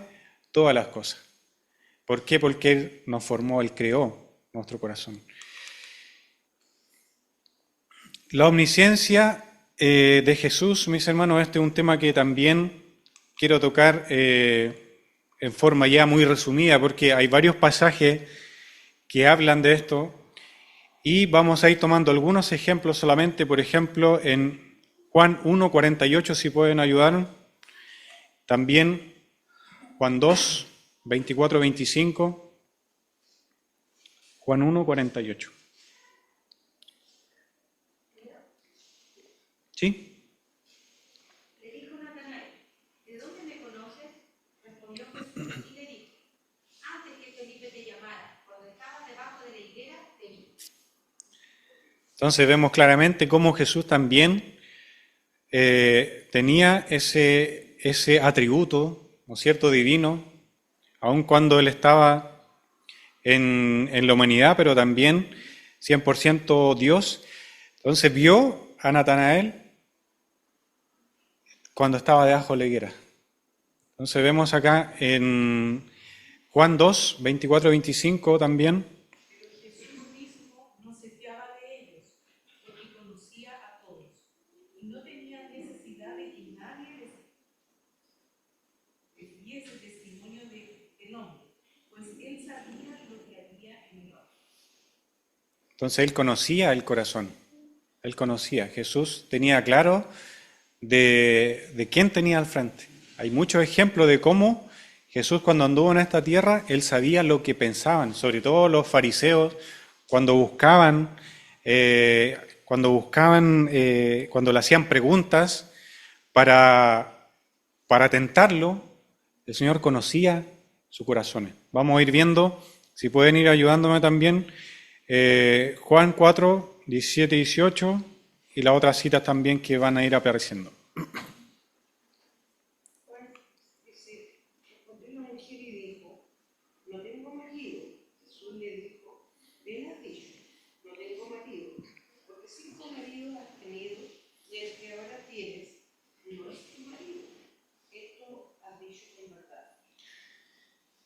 todas las cosas. ¿Por qué? Porque Él nos formó, Él creó nuestro corazón. La omnisciencia de Jesús, mis hermanos, este es un tema que también quiero tocar en forma ya muy resumida, porque hay varios pasajes que hablan de esto y vamos a ir tomando algunos ejemplos solamente. Por ejemplo, en Juan 1, 48, si pueden ayudarnos. También Juan 2, 24, 25. Juan 1, 48. ¿Sí? Le dijo Natanael, ¿de dónde me conoces? Respondió Jesús y le dijo, antes que Felipe te llamara, cuando estabas debajo de la higuera, te vi. Entonces vemos claramente cómo Jesús también tenía ese atributo, ¿no es cierto?, divino, aun cuando Él estaba en la humanidad, pero también 100% Dios. Entonces vio a Natanael cuando estaba debajo de la higuera. Entonces vemos acá en Juan 2, 24, 25 también. Pero Jesús mismo no se fiaba de ellos, porque conocía a todos, y no tenía necesidad de que nadie les diese testimonio del hombre, pues él sabía lo que había en el hombre. Entonces Él conocía el corazón. Él conocía. Jesús tenía claro de quién tenía al frente. Hay muchos ejemplos de cómo Jesús, cuando anduvo en esta tierra, Él sabía lo que pensaban, sobre todo los fariseos, cuando le hacían preguntas para tentarlo, el Señor conocía su corazón. Vamos a ir viendo, si pueden ir ayudándome también, Juan 4, 17 y 18, y las otras citas también que van a ir apareciendo. Juan dice, respondió la mujer y dijo, no tengo marido. Jesús le dijo, bien has dicho, no tengo marido, porque 5 maridos has tenido y el que ahora tienes no es tu marido. Esto has dicho con verdad.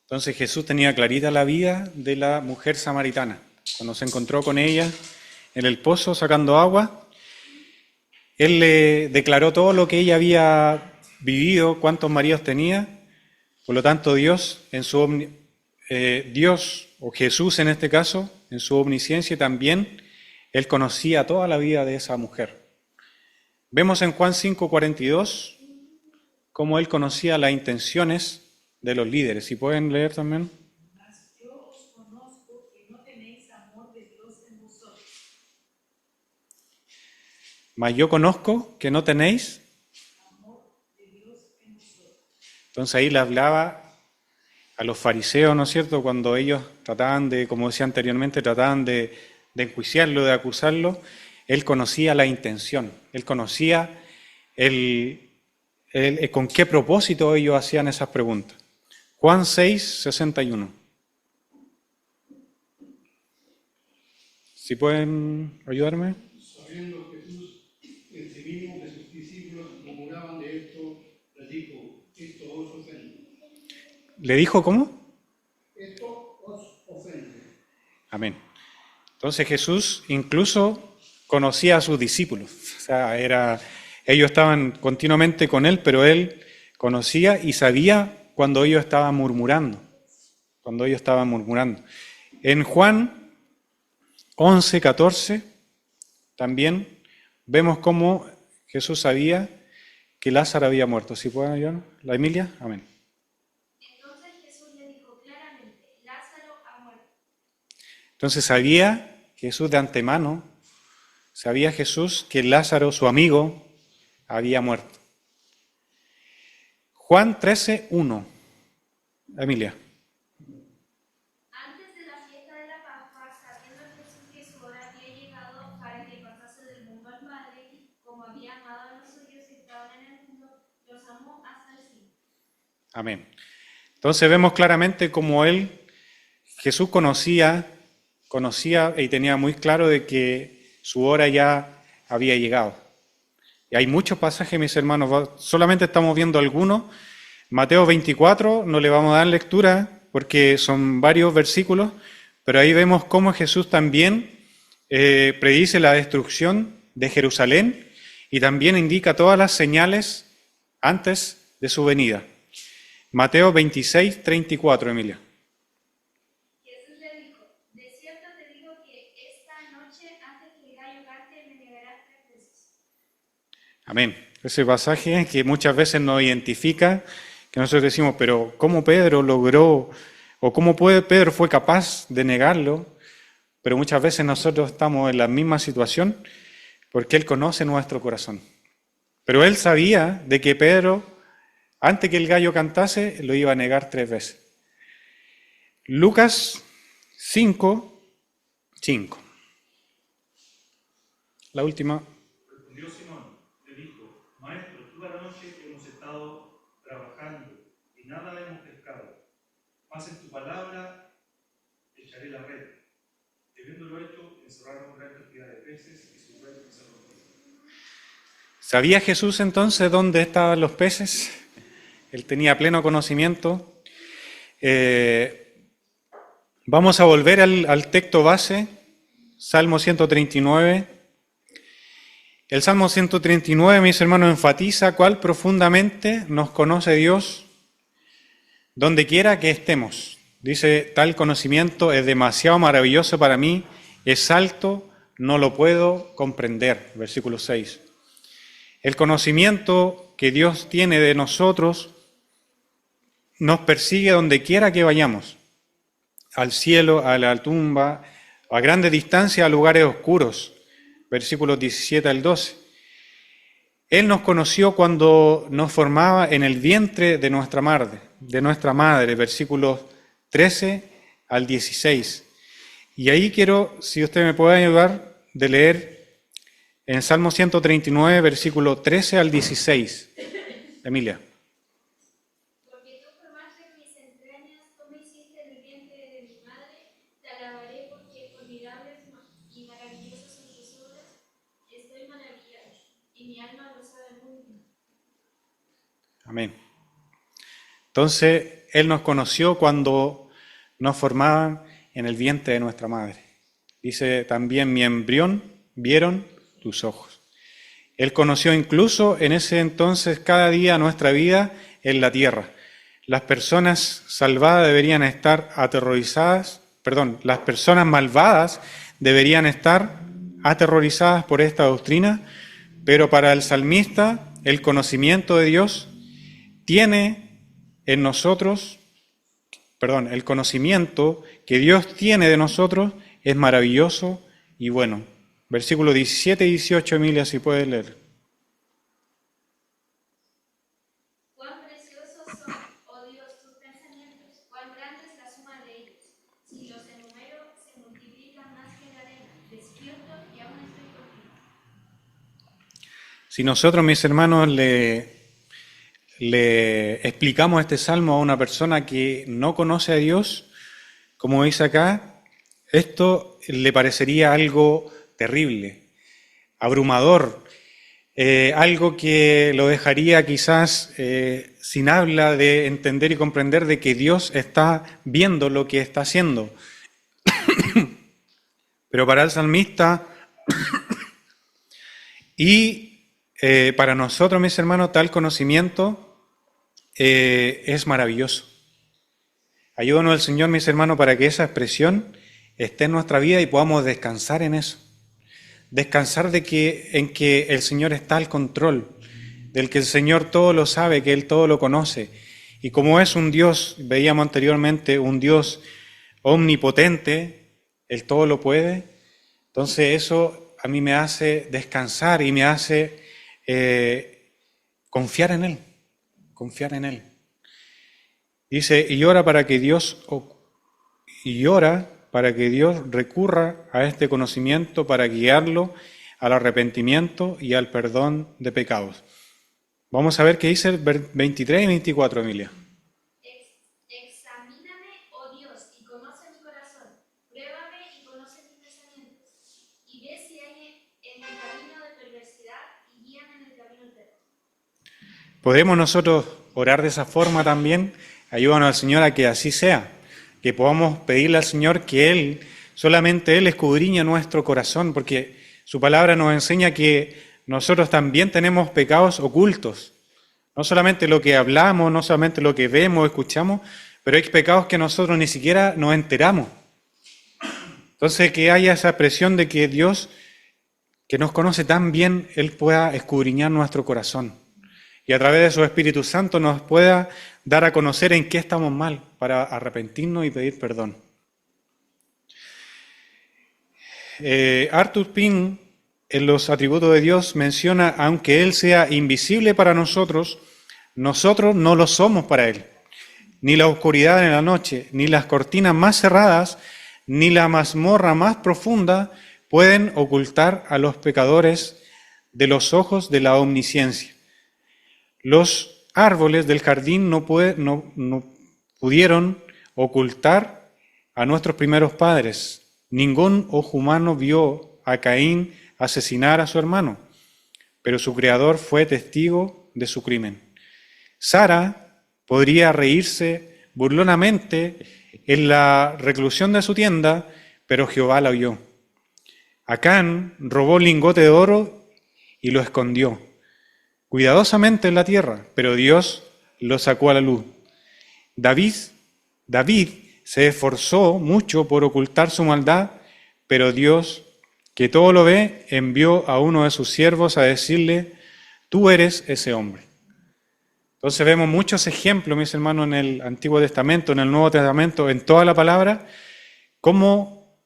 Entonces Jesús tenía clarita la vida de la mujer samaritana. Cuando se encontró con ella en el pozo sacando agua, Él le declaró todo lo que ella había vivido, cuántos maridos tenía. Por lo tanto, Dios, Dios, o Jesús en este caso, en su omnisciencia también, Él conocía toda la vida de esa mujer. Vemos en Juan 5:42 cómo Él conocía las intenciones de los líderes. ¿Si pueden leer también? Mas yo os conozco que no tenéis amor de Dios en vosotros. Mas yo conozco que no tenéis. Amor de Dios en vosotros. Entonces ahí le hablaba a los fariseos, ¿no es cierto?, cuando ellos trataban de, como decía anteriormente, trataban de enjuiciarlo, de acusarlo. Él conocía la intención, él conocía con qué propósito ellos hacían esas preguntas. Juan 6:61. ¿Si pueden ayudarme? Sabiendo Jesús en sí mismo que sus discípulos murmuraban de esto, les dijo, esto os ofende. ¿Le dijo cómo? Esto os ofende. Amén. Entonces Jesús incluso conocía a sus discípulos. O sea, ellos estaban continuamente con Él, pero Él conocía y sabía cuando ellos estaban murmurando. Cuando ellos estaban murmurando. En Juan 11:14 también vemos cómo Jesús sabía que Lázaro había muerto. ¿Sí pueden ayudar? ¿La Emilia? Amén. Entonces Jesús le dijo claramente, Lázaro ha muerto. Entonces sabía Jesús de antemano, sabía Jesús que Lázaro, su amigo, había muerto. Juan 13:1. Emilia. Antes de la fiesta de la Pascua, sabiendo Jesús que su hora había llegado para que pasase del mundo al Padre, como había amado a los suyos que estaban en el mundo, los amó hasta el fin. Amén. Entonces vemos claramente cómo Jesús conocía y tenía muy claro de que su hora ya había llegado. Y hay muchos pasajes, mis hermanos, solamente estamos viendo algunos. Mateo 24, no le vamos a dar lectura porque son varios versículos, pero ahí vemos cómo Jesús también predice la destrucción de Jerusalén y también indica todas las señales antes de su venida. Mateo 26:34, Emilia. Jesús le dijo, de cierto te digo que esta noche antes que el gallo cante me negarás 3 veces. Amén. Ese pasaje que muchas veces nos identifica, que nosotros decimos, pero ¿cómo Pedro logró, o cómo Pedro fue capaz de negarlo? Pero muchas veces nosotros estamos en la misma situación porque Él conoce nuestro corazón. Pero Él sabía de que Pedro, antes que el gallo cantase, lo iba a negar 3 veces. Lucas 5:5. La última. Respondió Simón, le dijo, Maestro, toda la noche hemos estado trabajando y nada hemos pescado, mas en tu palabra echaré la red. Y habiéndolo hecho, encerraron gran cantidad de peces y su red se rompió. ¿Sabía Jesús entonces dónde estaban los peces? Él tenía pleno conocimiento. Vamos a volver al texto base, Salmo 139. El Salmo 139, mis hermanos, enfatiza cuál profundamente nos conoce Dios donde quiera que estemos. Dice, tal conocimiento es demasiado maravilloso para mí, es alto, no lo puedo comprender. Versículo 6. El conocimiento que Dios tiene de nosotros nos persigue donde quiera que vayamos, al cielo, a la tumba, a grandes distancias, a lugares oscuros. Versículos 17 al 12. Él nos conoció cuando nos formaba en el vientre de nuestra madre, versículos 13 al 16. Y ahí quiero, si usted me puede ayudar, de leer en Salmo 139, versículo 13 al 16. Emilia. Porque tú formaste mis entrañas, tú me hiciste en el vientre de mi madre, te alabaré porque formidables y maravillosas son tus obras. Estoy maravillado, y mi alma lo sabe muy bien. Amén. Entonces, Él nos conoció cuando nos formaban en el vientre de nuestra madre. Dice también, mi embrión vieron tus ojos. Él conoció incluso en ese entonces cada día nuestra vida en la tierra. Las personas salvadas deberían estar aterrorizadas, las personas malvadas deberían estar aterrorizadas por esta doctrina, pero para el salmista el conocimiento de Dios tiene en nosotros, el conocimiento que Dios tiene de nosotros es maravilloso y bueno. Versículo 17 y 18, Emilia, si puedes leer. Cuán preciosos son, oh Dios, tus pensamientos, cuán grande es la suma de ellos. Si los enumero, se multiplican más que la arena. Despierto y aún estoy contigo. Si nosotros, mis hermanos, le explicamos este salmo a una persona que no conoce a Dios, como dice acá, esto le parecería algo terrible, abrumador, algo que lo dejaría quizás sin habla de entender y comprender de que Dios está viendo lo que está haciendo. Pero para el salmista y para nosotros, mis hermanos, tal conocimiento es maravilloso. Ayúdanos el Señor, mis hermanos, para que esa expresión esté en nuestra vida y podamos descansar en eso. Descansar en que el Señor está al control, del que el Señor todo lo sabe, que Él todo lo conoce. Y como es un Dios, veíamos anteriormente, un Dios omnipotente, Él todo lo puede, entonces eso a mí me hace descansar y me hace confiar en Él. Confiar en Él. Dice, y ora para que Dios recurra a este conocimiento para guiarlo al arrepentimiento y al perdón de pecados. Vamos a ver qué dice el 23 y 24, Emilia. Examíname, oh Dios, y conoce mi corazón. Pruébame y conoce mis pensamientos. Y ve si hay en el camino de perversidad y guíame en el camino eterno. ¿Podemos nosotros orar de esa forma también? Ayúdanos al Señor a que así sea, que podamos pedirle al Señor que solamente Él escudriñe nuestro corazón, porque su palabra nos enseña que nosotros también tenemos pecados ocultos. No solamente lo que hablamos, no solamente lo que vemos, escuchamos, pero hay pecados que nosotros ni siquiera nos enteramos. Entonces, que haya esa expresión de que Dios, que nos conoce tan bien, Él pueda escudriñar nuestro corazón. Y a través de su Espíritu Santo nos pueda dar a conocer en qué estamos mal para arrepentirnos y pedir perdón. Arthur Pym, en los atributos de Dios, menciona, aunque Él sea invisible para nosotros, nosotros no lo somos para Él. Ni la oscuridad en la noche, ni las cortinas más cerradas, ni la mazmorra más profunda pueden ocultar a los pecadores de los ojos de la omnisciencia. Los árboles del jardín no pudieron ocultar a nuestros primeros padres. Ningún ojo humano vio a Caín asesinar a su hermano, pero su Creador fue testigo de su crimen. Sara podría reírse burlonamente en la reclusión de su tienda, pero Jehová la oyó. Acán robó un lingote de oro y lo escondió cuidadosamente en la tierra, pero Dios lo sacó a la luz. David se esforzó mucho por ocultar su maldad, pero Dios, que todo lo ve, envió a uno de sus siervos a decirle, tú eres ese hombre. Entonces vemos muchos ejemplos, mis hermanos, en el Antiguo Testamento, en el Nuevo Testamento, en toda la palabra, cómo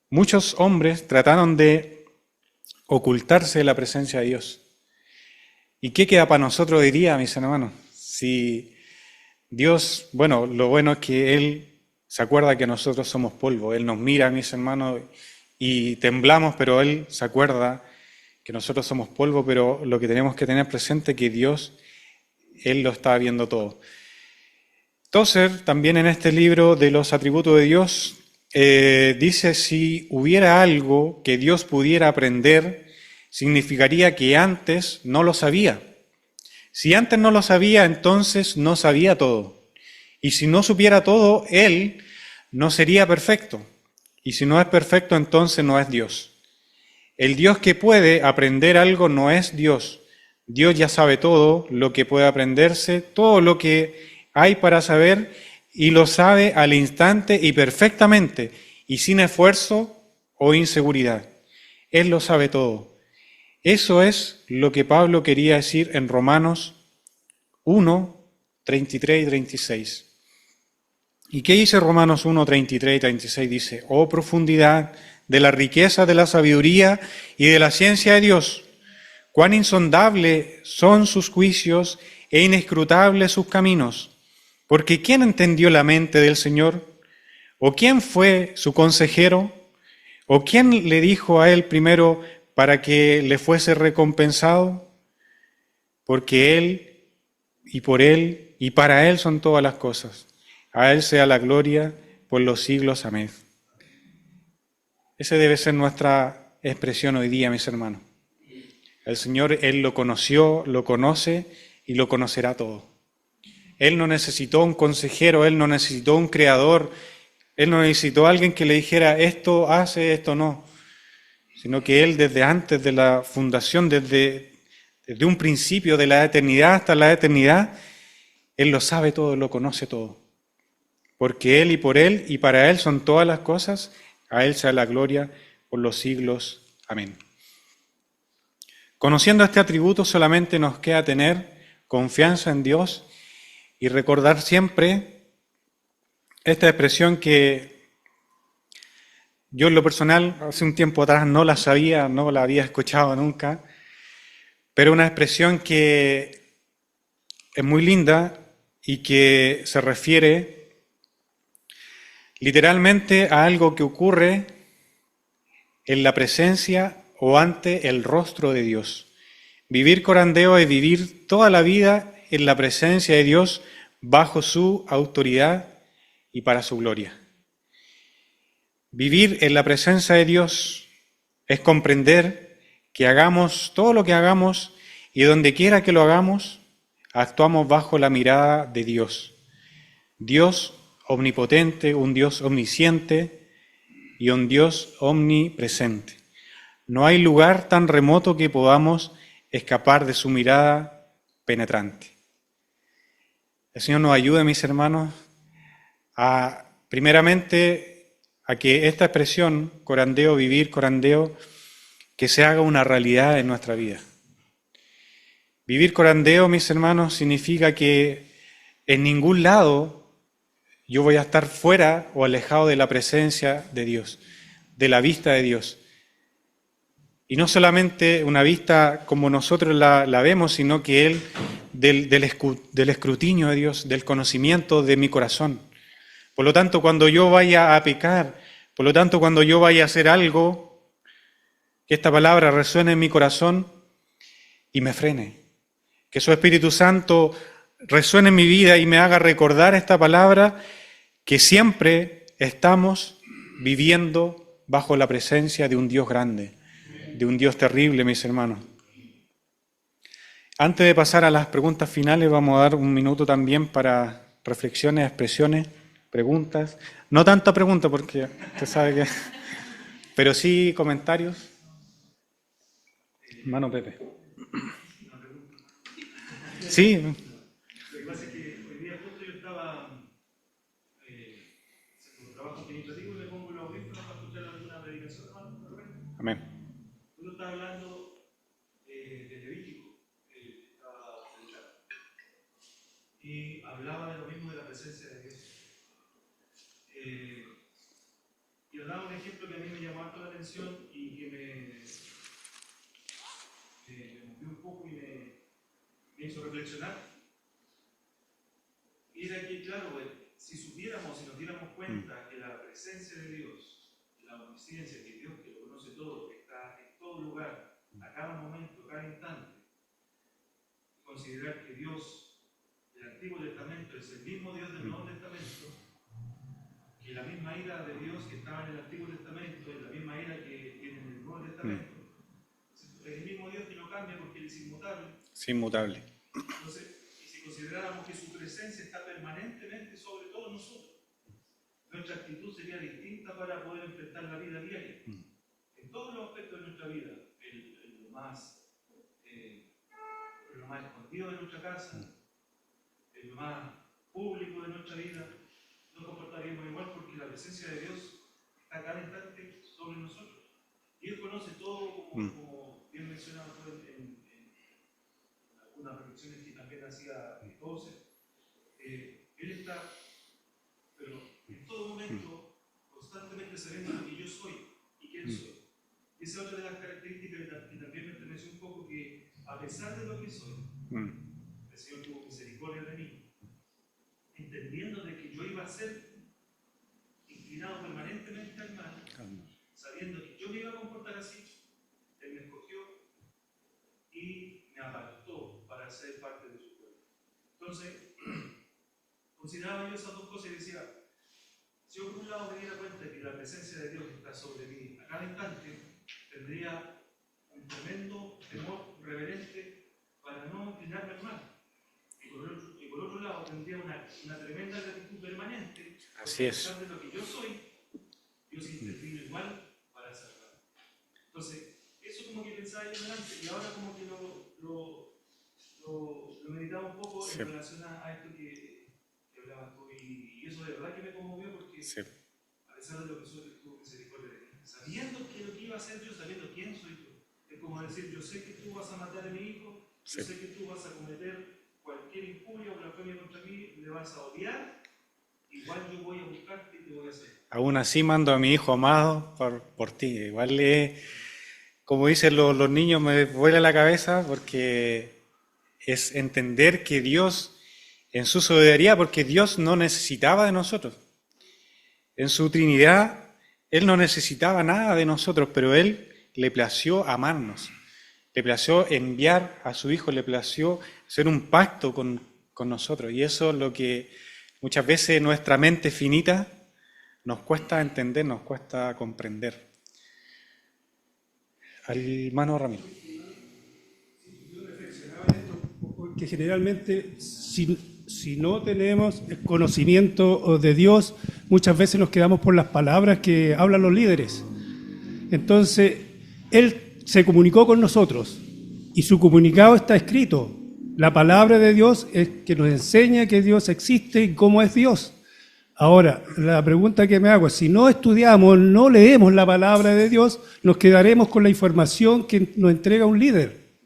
muchos hombres trataron de ocultarse de la presencia de Dios. ¿Y qué queda para nosotros hoy día, mis hermanos? Si Dios, lo bueno es que Él se acuerda que nosotros somos polvo. Él nos mira, mis hermanos, y temblamos, pero Él se acuerda que nosotros somos polvo, pero lo que tenemos que tener presente es que Dios, Él lo está viendo todo. Tozer, también en este libro de los atributos de Dios, dice, si hubiera algo que Dios pudiera aprender, significaría que antes no lo sabía. Si antes no lo sabía, entonces no sabía todo. Y si no supiera todo, Él no sería perfecto. Y si no es perfecto, entonces no es Dios. El Dios que puede aprender algo no es Dios. Dios ya sabe todo lo que puede aprenderse, todo lo que hay para saber, y lo sabe al instante y perfectamente, y sin esfuerzo o inseguridad. Él lo sabe todo. Eso es lo que Pablo quería decir en Romanos 1, 33 y 36. ¿Y qué dice Romanos 1, 33 y 36? Dice, oh profundidad de la riqueza de la sabiduría y de la ciencia de Dios, cuán insondables son sus juicios e inescrutables sus caminos. Porque ¿quién entendió la mente del Señor? ¿O quién fue su consejero? ¿O quién le dijo a él primero para que le fuese recompensado? Porque Él y por Él y para Él son todas las cosas. A Él sea la gloria por los siglos. Amén. Esa debe ser nuestra expresión hoy día, mis hermanos. El Señor, Él lo conoció, lo conoce y lo conocerá todo. Él no necesitó un consejero, Él no necesitó un creador, Él no necesitó a alguien que le dijera esto hace, esto no, sino que Él desde antes de la fundación, desde un principio de la eternidad hasta la eternidad, Él lo sabe todo, lo conoce todo. Porque Él y por Él y para Él son todas las cosas, a Él sea la gloria por los siglos. Amén. Conociendo este atributo solamente nos queda tener confianza en Dios y recordar siempre esta expresión que yo en lo personal hace un tiempo atrás no la sabía, no la había escuchado nunca, pero una expresión que es muy linda y que se refiere literalmente a algo que ocurre en la presencia o ante el rostro de Dios. Vivir corandeo es vivir toda la vida en la presencia de Dios bajo su autoridad y para su gloria. Vivir en la presencia de Dios es comprender que hagamos todo lo que hagamos y donde quiera que lo hagamos, actuamos bajo la mirada de Dios. Dios omnipotente, un Dios omnisciente y un Dios omnipresente. No hay lugar tan remoto que podamos escapar de su mirada penetrante. El Señor nos ayude, mis hermanos, primeramente a que esta expresión, corandeo, vivir corandeo, que se haga una realidad en nuestra vida. Vivir corandeo, mis hermanos, significa que en ningún lado yo voy a estar fuera o alejado de la presencia de Dios, de la vista de Dios. Y no solamente una vista como nosotros la vemos, sino que Él, del escrutinio de Dios, del conocimiento de mi corazón. Por lo tanto, cuando yo vaya a pecar, por lo tanto, cuando yo vaya a hacer algo, que esta palabra resuene en mi corazón y me frene. Que su Espíritu Santo resuene en mi vida y me haga recordar esta palabra, que siempre estamos viviendo bajo la presencia de un Dios grande, de un Dios terrible, mis hermanos. Antes de pasar a las preguntas finales, vamos a dar un minuto también para reflexiones, expresiones, preguntas. No tanta pregunta porque usted sabe que... Pero sí comentarios. Hermano Pepe. Sí. Lo que pasa es que hoy día justo yo estaba haciendo un trabajo administrativo y me pongo los audífonos para escuchar alguna predicación, hermano, de repente. Amén. Uno estaba hablando de Levítico, estaba predicando, y hablaba de lo mismo de la presencia de Dios. Y os daba un ejemplo que a mí me llamó harto la atención y que me movió un poco y me hizo reflexionar. Y era que, claro, si supiéramos, si nos diéramos cuenta que la presencia de Dios, la omnisciencia, que Dios que lo todo, que está en todo lugar, a cada momento, a cada instante. Considerar que Dios del Antiguo Testamento es el mismo Dios del Nuevo Testamento, que la misma ira de Dios que estaba en el Antiguo Testamento es la misma ira que tiene en el Nuevo Testamento. Es el mismo Dios que no cambia porque Él es inmutable. Es inmutable. Entonces, y si consideráramos que su presencia está permanentemente sobre todos nosotros, nuestra actitud sería distinta para poder enfrentar la vida diaria. En todos los aspectos de nuestra vida, en lo más escondido de nuestra casa, en lo más público de nuestra vida, nos comportaríamos igual porque la presencia de Dios está a cada instante sobre nosotros. Y Él conoce todo, como bien mencionado en algunas reflexiones que también hacía José. Él está, pero en todo momento, constantemente sabiendo lo que yo soy y quién soy. Y esa es otra de las características que también me estremeció un poco, que a pesar de lo que soy, el Señor tuvo misericordia de mí, entendiendo de que yo iba a ser inclinado permanentemente al mal, sabiendo que yo me iba a comportar así, Él me escogió y me apartó para ser parte de su pueblo. Entonces, consideraba yo esas dos cosas y decía, si yo por un lado me diera cuenta de que la presencia de Dios está sobre mí a cada instante, tendría un tremendo temor reverente para no inclinarme al mal. Y por otro lado tendría una tremenda gratitud permanente. Así es. A pesar de lo que yo soy, Dios intervino igual para salvar. Entonces, eso como que pensaba yo delante, y ahora como que lo meditaba un poco en relación a esto que hablabas tú, y eso de verdad que me conmovió porque a pesar de lo que soy, tuvo misericordia de mí. Sabiendo que lo que iba a hacer yo, sabiendo quién soy yo, es como decir, yo sé que tú vas a matar a mi hijo, yo sé que tú vas a cometer cualquier injuria o blasfemia contra mí, le vas a odiar, igual yo voy a buscarte y te voy a hacer. Aún así mando a mi hijo amado por ti. Igual como dicen los niños, me vuela la cabeza porque es entender que Dios, en su soberanía, porque Dios no necesitaba de nosotros. En su Trinidad, Él no necesitaba nada de nosotros, pero Él le plació amarnos. Le plació enviar a su Hijo, le plació hacer un pacto con nosotros. Y eso es lo que muchas veces nuestra mente finita nos cuesta entender, nos cuesta comprender. Al hermano Ramiro. Yo reflexionaba en esto, porque generalmente si no tenemos el conocimiento de Dios, muchas veces nos quedamos por las palabras que hablan los líderes. Entonces, Él se comunicó con nosotros y su comunicado está escrito. La palabra de Dios es que nos enseña que Dios existe y cómo es Dios. Ahora, la pregunta que me hago es, si no estudiamos, no leemos la palabra de Dios, nos quedaremos con la información que nos entrega un líder.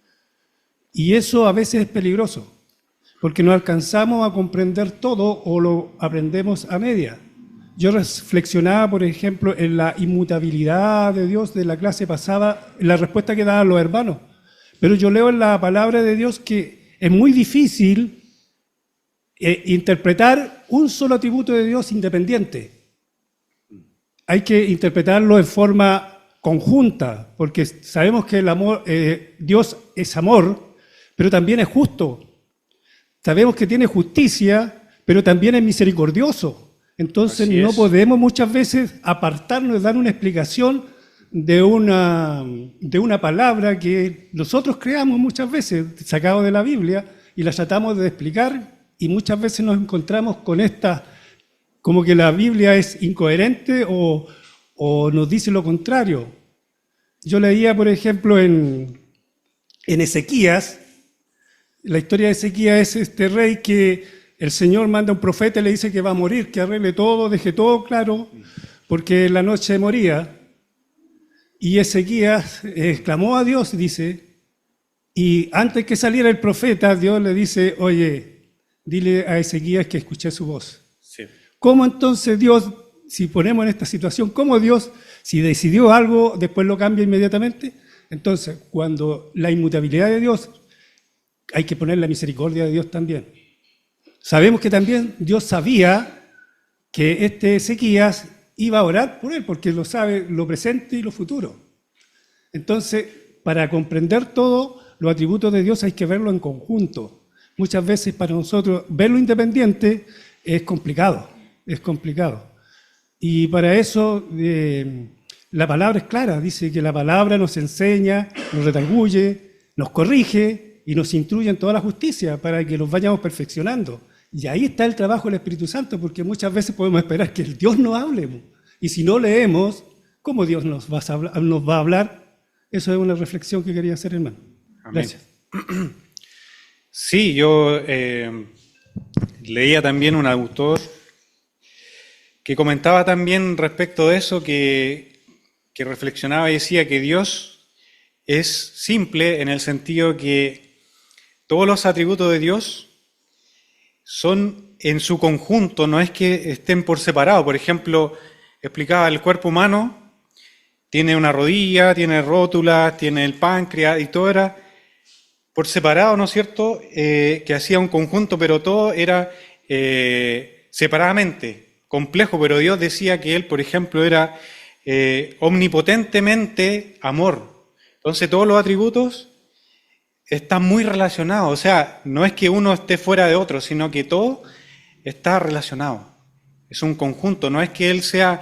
Y eso a veces es peligroso, porque no alcanzamos a comprender todo o lo aprendemos a media. Yo reflexionaba, por ejemplo, en la inmutabilidad de Dios de la clase pasada, en la respuesta que daban los hermanos. Pero yo leo en la palabra de Dios que es muy difícil interpretar un solo atributo de Dios independiente. Hay que interpretarlo en forma conjunta, porque sabemos que el amor, Dios es amor, pero también es justo. Sabemos que tiene justicia, pero también es misericordioso. Entonces no podemos muchas veces apartarnos de dar una explicación de una palabra que nosotros creamos muchas veces, sacado de la Biblia, y la tratamos de explicar, y muchas veces nos encontramos con como que la Biblia es incoherente o nos dice lo contrario. Yo leía, por ejemplo, en Ezequías, la historia de Ezequías es este rey que el Señor manda a un profeta y le dice que va a morir, que arregle todo, deje todo claro, porque en la noche moría. Y Ezequías clamó a Dios, dice, y antes que saliera el profeta, Dios le dice, oye, dile a Ezequías que escuché su voz. Sí. ¿Cómo entonces Dios, si ponemos en esta situación, cómo Dios, si decidió algo, después lo cambia inmediatamente? Entonces, cuando la inmutabilidad de Dios, hay que poner la misericordia de Dios también. Sabemos que también Dios sabía que Ezequías iba a orar por él, porque lo sabe lo presente y lo futuro. Entonces, para comprender todos los atributos de Dios hay que verlo en conjunto. Muchas veces para nosotros verlo independiente es complicado, es complicado. Y para eso la palabra es clara, dice que la palabra nos enseña, nos redarguye, nos corrige y nos instruye en toda la justicia para que los vayamos perfeccionando. Y ahí está el trabajo del Espíritu Santo, porque muchas veces podemos esperar que el Dios nos hable. Y si no leemos, ¿cómo Dios nos va a hablar? Eso es una reflexión que quería hacer, hermano. Amén. Gracias. Sí, yo leía también un autor que comentaba también respecto de eso, que reflexionaba y decía que Dios es simple en el sentido que todos los atributos de Dios son en su conjunto, no es que estén por separado. Por ejemplo, explicaba el cuerpo humano, tiene una rodilla, tiene rótulas, tiene el páncreas y todo era por separado, ¿no es cierto?, que hacía un conjunto, pero todo era separadamente, complejo, pero Dios decía que Él, por ejemplo, era omnipotentemente amor. Entonces todos los atributos están muy relacionados, o sea, no es que uno esté fuera de otro, sino que todo está relacionado. Es un conjunto, no es que Él sea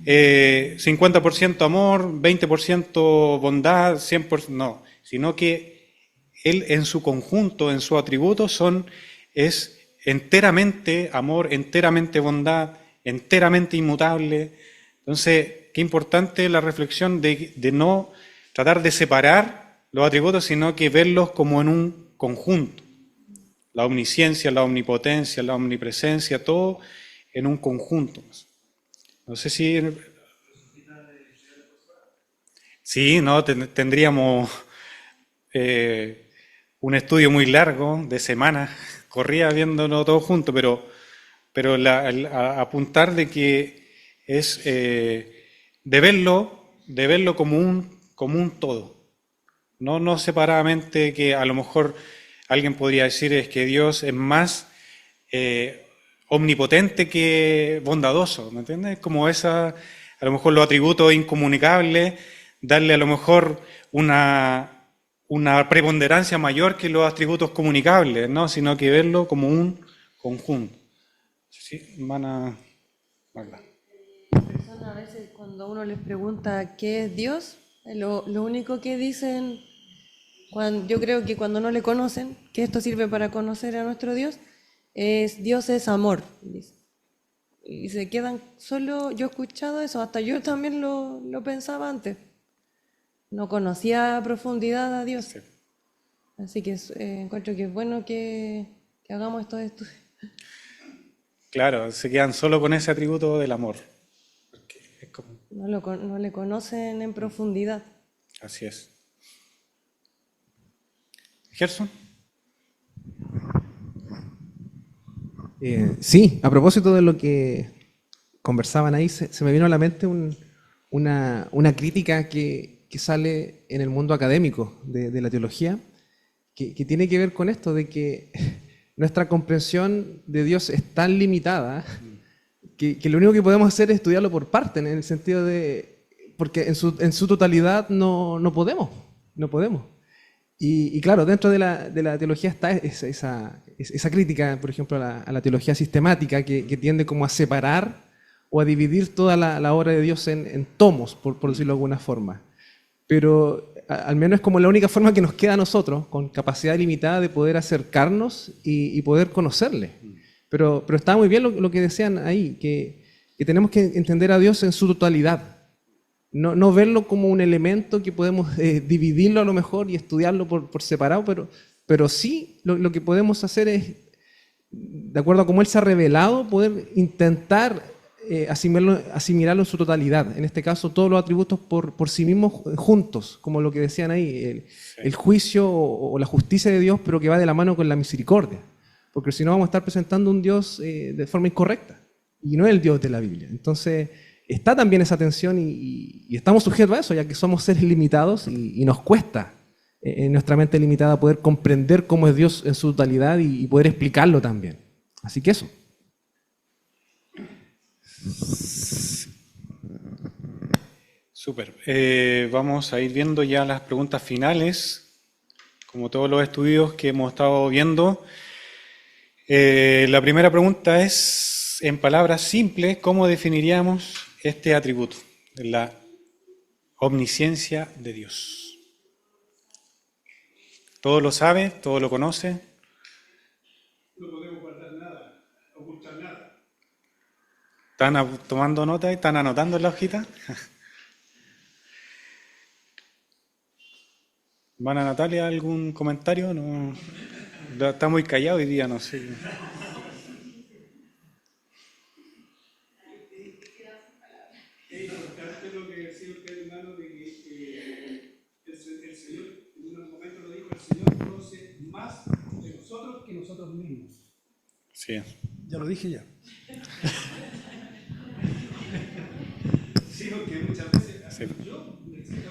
50% amor, 20% bondad, 100%, no, sino que Él en su conjunto, en su atributo, es enteramente amor, enteramente bondad, enteramente inmutable. Entonces, qué importante la reflexión de no tratar de separar los atributos, sino que verlos como en un conjunto. La omnisciencia, la omnipotencia, la omnipresencia, todo en un conjunto. No sé si... Sí, no, tendríamos un estudio muy largo, de semanas, corría viéndolo todo junto, pero apuntar de que es de verlo como un todo. No separadamente, que a lo mejor alguien podría decir es que Dios es más omnipotente que bondadoso, ¿me entiendes? Como a lo mejor los atributos incomunicables, darle a lo mejor una preponderancia mayor que los atributos comunicables, ¿no? Sino que verlo como un conjunto. Sí, hermana Magda. A veces cuando uno les pregunta qué es Dios, lo único que dicen, yo creo que cuando no le conocen, que esto sirve para conocer a nuestro Dios, es Dios es amor. Y se quedan solo, yo he escuchado eso, hasta yo también lo pensaba antes. No conocía a profundidad a Dios. Sí. Así que encuentro que es bueno que hagamos estos estudios. Claro, se quedan solo con ese atributo del amor. Porque es como... No le conocen en profundidad. Así es. Gerson. Sí, a propósito de lo que conversaban ahí, se me vino a la mente una crítica que sale en el mundo académico de la teología, que tiene que ver con esto de que nuestra comprensión de Dios es tan limitada que lo único que podemos hacer es estudiarlo por parte, en el sentido de, porque en su totalidad no podemos. Y claro, dentro de la teología está esa crítica, por ejemplo, a la teología sistemática, que tiende como a separar o a dividir toda la obra de Dios en tomos, por decirlo de alguna forma. Pero al menos es como la única forma que nos queda a nosotros, con capacidad limitada de poder acercarnos y poder conocerle. Pero está muy bien lo que decían ahí, que tenemos que entender a Dios en su totalidad. No verlo como un elemento que podemos dividirlo a lo mejor y estudiarlo por separado, pero sí lo que podemos hacer es, de acuerdo a cómo Él se ha revelado, poder intentar asimilarlo en su totalidad. En este caso, todos los atributos por sí mismos juntos, como lo que decían ahí, el juicio o la justicia de Dios, pero que va de la mano con la misericordia. Porque si no vamos a estar presentando un Dios de forma incorrecta, y no es el Dios de la Biblia. Entonces, está también esa tensión y estamos sujetos a eso, ya que somos seres limitados y nos cuesta en nuestra mente limitada poder comprender cómo es Dios en su totalidad y poder explicarlo también. Así que eso. Súper. Vamos a ir viendo ya las preguntas finales, como todos los estudios que hemos estado viendo. La primera pregunta es, en palabras simples, ¿cómo definiríamos este atributo, la omnisciencia de Dios? ¿Todo lo sabe? ¿Todo lo conoce? No podemos guardar nada, ocultar nada. ¿Están tomando nota y están anotando en la hojita? ¿Van a Natalia algún comentario? No, está muy callado hoy día, no sé. Es importante lo que decía usted, hermano, de que el Señor, en un momento lo dijo, el Señor conoce más de nosotros que nosotros mismos. Sí. Ya lo dije ya. Sí, porque muchas veces, Sí. yo a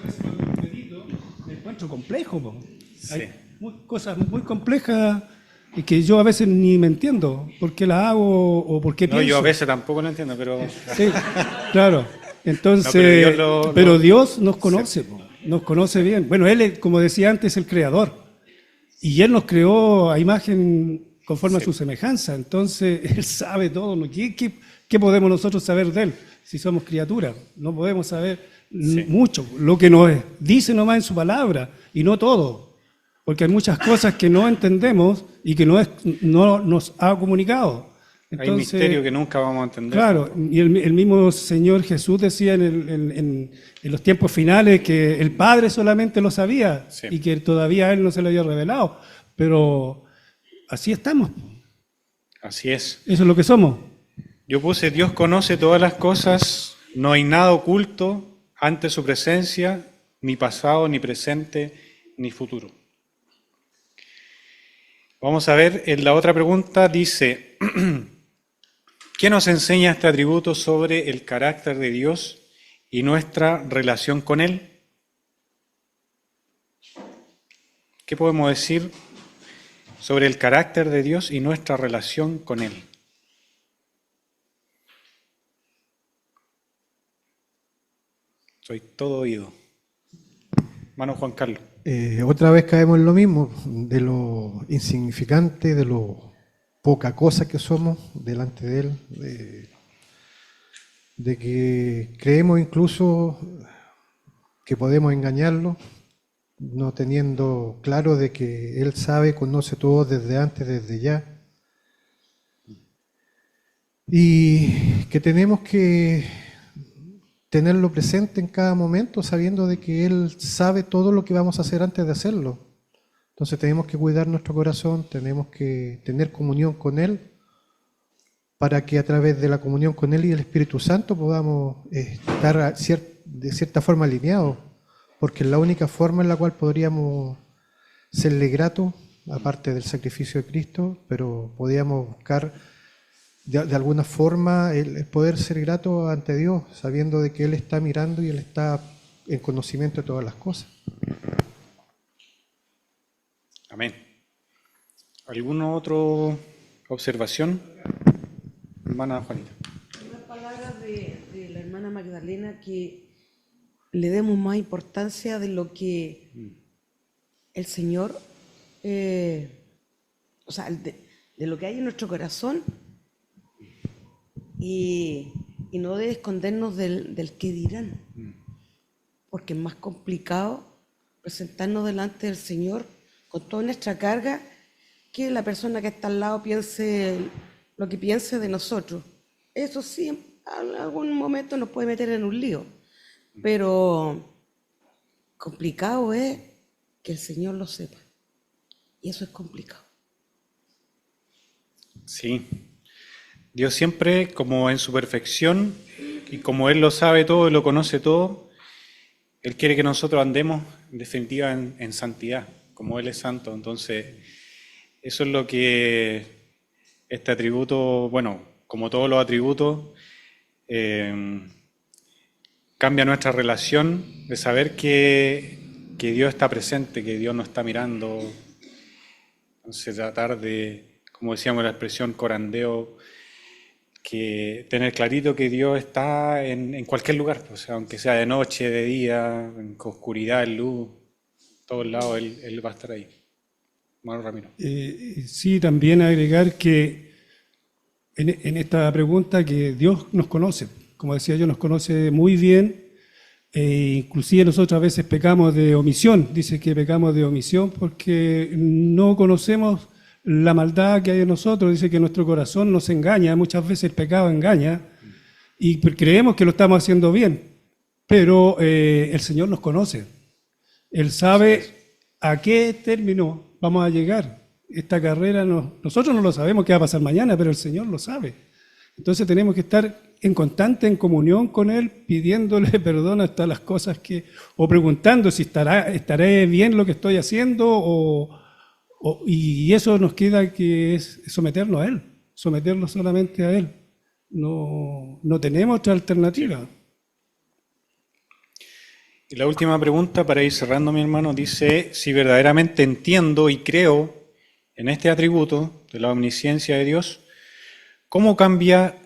veces cuando medito me encuentro complejo, po. Sí. Hay cosas muy complejas y que yo a veces ni me entiendo por qué las hago o por qué No, pienso. yo a veces tampoco lo entiendo, pero... Sí, claro. Entonces, No, pero Dios nos conoce, po, nos conoce bien. Bueno, Él, como decía antes, es el creador. Y Él nos creó a imagen conforme a su semejanza. Entonces, Él sabe todo. ¿No? ¿Qué podemos nosotros saber de Él si somos criaturas? No podemos saber mucho. Lo que nos dice nomás en su palabra y no todo. Porque hay muchas cosas que no entendemos y que no nos ha comunicado. Hay misterio que nunca vamos a entender. Claro, y el mismo Señor Jesús decía en los tiempos finales que el Padre solamente lo sabía y que todavía a Él no se lo había revelado. Pero así estamos. Así es. Eso es lo que somos. Yo puse, Dios conoce todas las cosas, no hay nada oculto ante su presencia, ni pasado, ni presente, ni futuro. Vamos a ver, en la otra pregunta dice, ¿qué nos enseña este atributo sobre el carácter de Dios y nuestra relación con Él? ¿Qué podemos decir sobre el carácter de Dios y nuestra relación con Él? Soy todo oído. Hermano Juan Carlos. Otra vez caemos en lo mismo, de lo insignificante, de lo poca cosa que somos delante de Él, de que creemos incluso que podemos engañarlo, no teniendo claro de que Él sabe, conoce todo desde antes, desde ya, y que tenemos que tenerlo presente en cada momento, sabiendo de que Él sabe todo lo que vamos a hacer antes de hacerlo. Entonces tenemos que cuidar nuestro corazón, tenemos que tener comunión con Él, para que a través de la comunión con Él y el Espíritu Santo podamos estar de cierta forma alineados, porque es la única forma en la cual podríamos serle gratos, aparte del sacrificio de Cristo, pero podríamos buscar de alguna forma el poder ser grato ante Dios, sabiendo de que Él está mirando y Él está en conocimiento de todas las cosas. Amén. ¿Alguna otra observación? Hermana Juanita. Una palabra de la hermana Magdalena, que le demos más importancia de lo que el Señor, o sea, de lo que hay en nuestro corazón, y no de escondernos del qué dirán, porque es más complicado presentarnos delante del Señor con toda nuestra carga, que la persona que está al lado piense lo que piense de nosotros. Eso sí, en algún momento nos puede meter en un lío, pero complicado es que el Señor lo sepa, y eso es complicado. Sí. Dios siempre, como en su perfección, y como Él lo sabe todo y lo conoce todo, Él quiere que nosotros andemos, en definitiva, en santidad, como Él es santo. Entonces, eso es lo que este atributo, bueno, como todos los atributos, cambia nuestra relación de saber que Dios está presente, que Dios nos está mirando. Entonces, tratar de, como decíamos la expresión corandeo, que tener clarito que Dios está en cualquier lugar, o sea, aunque sea de noche, de día, en oscuridad, en luz, en todos lados Él va a estar ahí. Hermano Ramiro. Sí, también agregar que en esta pregunta que Dios nos conoce, como decía yo, nos conoce muy bien, inclusive nosotros a veces pecamos de omisión, dice que pecamos de omisión porque no conocemos la maldad que hay en nosotros, dice que nuestro corazón nos engaña, muchas veces el pecado engaña y creemos que lo estamos haciendo bien, pero el Señor nos conoce, Él sabe a qué término vamos a llegar. Esta carrera nosotros no lo sabemos qué va a pasar mañana, pero el Señor lo sabe. Entonces tenemos que estar en constante comunión con Él, pidiéndole perdón hasta las cosas o preguntando si estaré bien lo que estoy haciendo, y eso nos queda que es someternos a Él, someternos solamente a Él. No tenemos otra alternativa. Y la última pregunta, para ir cerrando, mi hermano, dice, si verdaderamente entiendo y creo en este atributo de la omnisciencia de Dios, ¿cómo cambia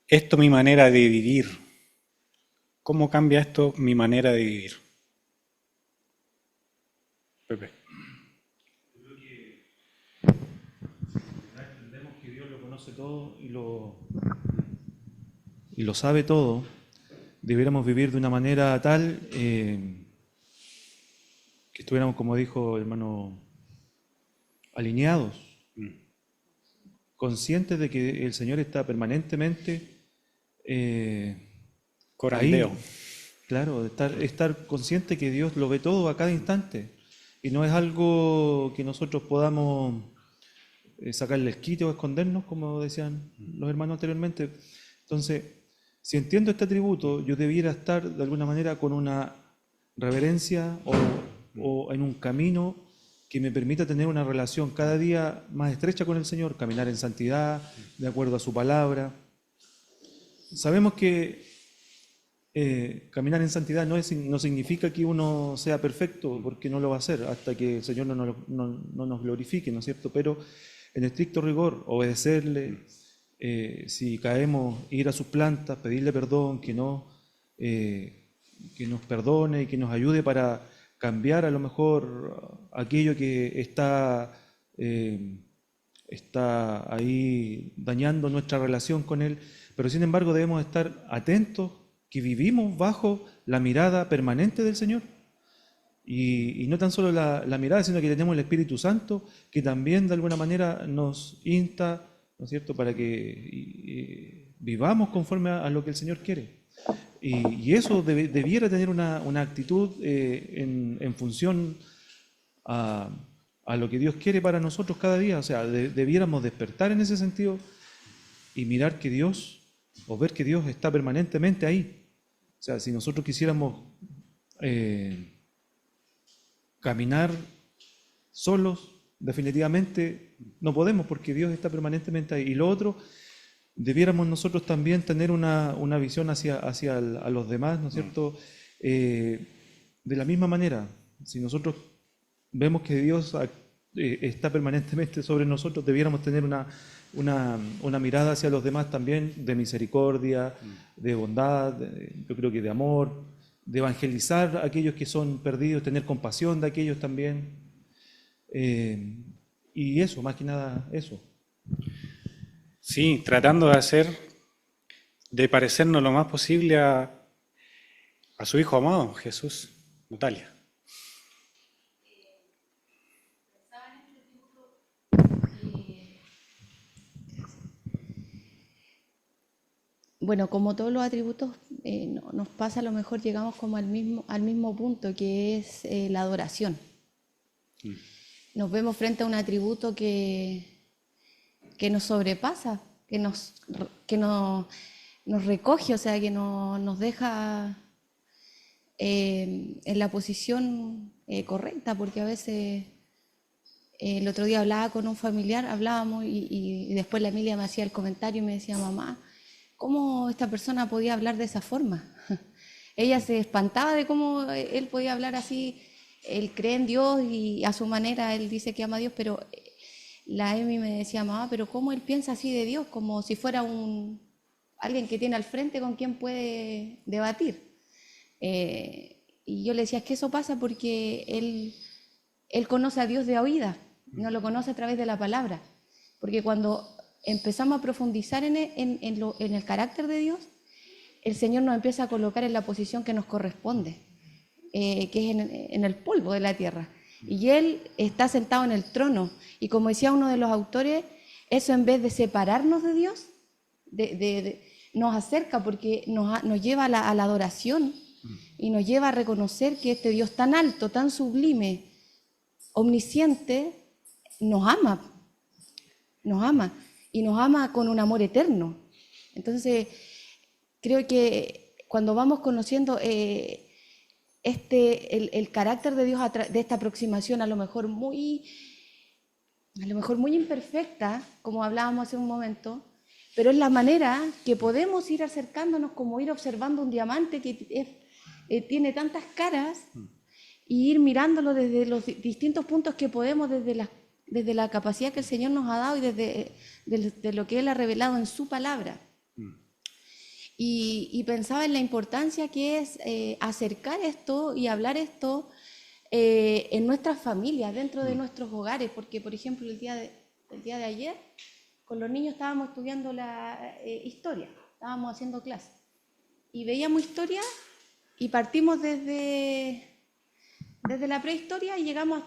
esto mi manera de vivir? ¿Cómo cambia esto mi manera de vivir? Pepe. Yo creo que entendemos que Dios lo conoce todo y lo sabe todo. Debiéramos vivir de una manera tal que estuviéramos, como dijo el hermano, alineados, conscientes de que el Señor está permanentemente Corandeo. ahí. Claro, estar consciente que Dios lo ve todo a cada instante y no es algo que nosotros podamos sacarle el quite o escondernos, como decían los hermanos anteriormente. Entonces, si entiendo este atributo, yo debiera estar de alguna manera con una reverencia o en un camino que me permita tener una relación cada día más estrecha con el Señor, caminar en santidad, de acuerdo a su palabra. Sabemos que caminar en santidad no significa que uno sea perfecto, porque no lo va a hacer hasta que el Señor no nos glorifique, ¿no es cierto? Pero en estricto rigor, obedecerle, si caemos, ir a sus plantas, pedirle perdón, que nos perdone y que nos ayude para cambiar a lo mejor aquello que está ahí dañando nuestra relación con Él, pero sin embargo debemos estar atentos que vivimos bajo la mirada permanente del Señor. Y no tan solo la mirada, sino que tenemos el Espíritu Santo, que también de alguna manera nos insta, ¿no es cierto?, para que vivamos conforme a lo que el Señor quiere. Y eso debiera tener una actitud en función a lo que Dios quiere para nosotros cada día. O sea, debiéramos despertar en ese sentido y mirar que Dios, o ver que Dios está permanentemente ahí. O sea, si nosotros quisiéramos caminar solos, definitivamente no podemos, porque Dios está permanentemente ahí. Y lo otro, debiéramos nosotros también tener una visión hacia a los demás, ¿no es cierto? De la misma manera, si nosotros vemos que Dios está permanentemente sobre nosotros, debiéramos tener una mirada hacia los demás también, de misericordia, de bondad, yo creo que de amor, de evangelizar a aquellos que son perdidos, tener compasión de aquellos también. Y eso, más que nada, eso. Sí, tratando de parecernos lo más posible a su Hijo amado, Jesús. Natalia. Bueno, como todos los atributos, nos pasa, a lo mejor llegamos como al mismo punto, que es la adoración. Nos vemos frente a un atributo que nos sobrepasa, que nos recoge, o sea, que nos deja en la posición correcta, porque a veces, el otro día hablaba con un familiar, hablábamos y después la Emilia me hacía el comentario y me decía, mamá, ¿cómo esta persona podía hablar de esa forma? Ella se espantaba de cómo él podía hablar así. Él cree en Dios y a su manera él dice que ama a Dios, pero la Emi me decía, mamá, pero ¿cómo él piensa así de Dios? Como si fuera un alguien que tiene al frente con quien puede debatir. Y yo le decía, es que eso pasa porque él conoce a Dios de oídas, no lo conoce a través de la palabra. Porque cuando empezamos a profundizar en el carácter de Dios, el Señor nos empieza a colocar en la posición que nos corresponde, que es en el polvo de la tierra. Y Él está sentado en el trono. Y como decía uno de los autores, eso en vez de separarnos de Dios, nos acerca porque nos lleva a la adoración y nos lleva a reconocer que este Dios tan alto, tan sublime, omnisciente, nos ama y nos ama con un amor eterno. Entonces, creo que cuando vamos conociendo el carácter de Dios de esta aproximación, a lo mejor muy imperfecta, como hablábamos hace un momento, pero es la manera que podemos ir acercándonos, como ir observando un diamante que tiene tantas caras, y ir mirándolo desde los distintos puntos que podemos, desde la capacidad que el Señor nos ha dado y desde lo que Él ha revelado en su palabra. Y pensaba en la importancia que es acercar esto y hablar esto en nuestras familias, dentro de nuestros hogares, porque, por ejemplo, el día de ayer, con los niños estábamos estudiando la historia, estábamos haciendo clase, y veíamos historia y partimos desde la prehistoria y llegamos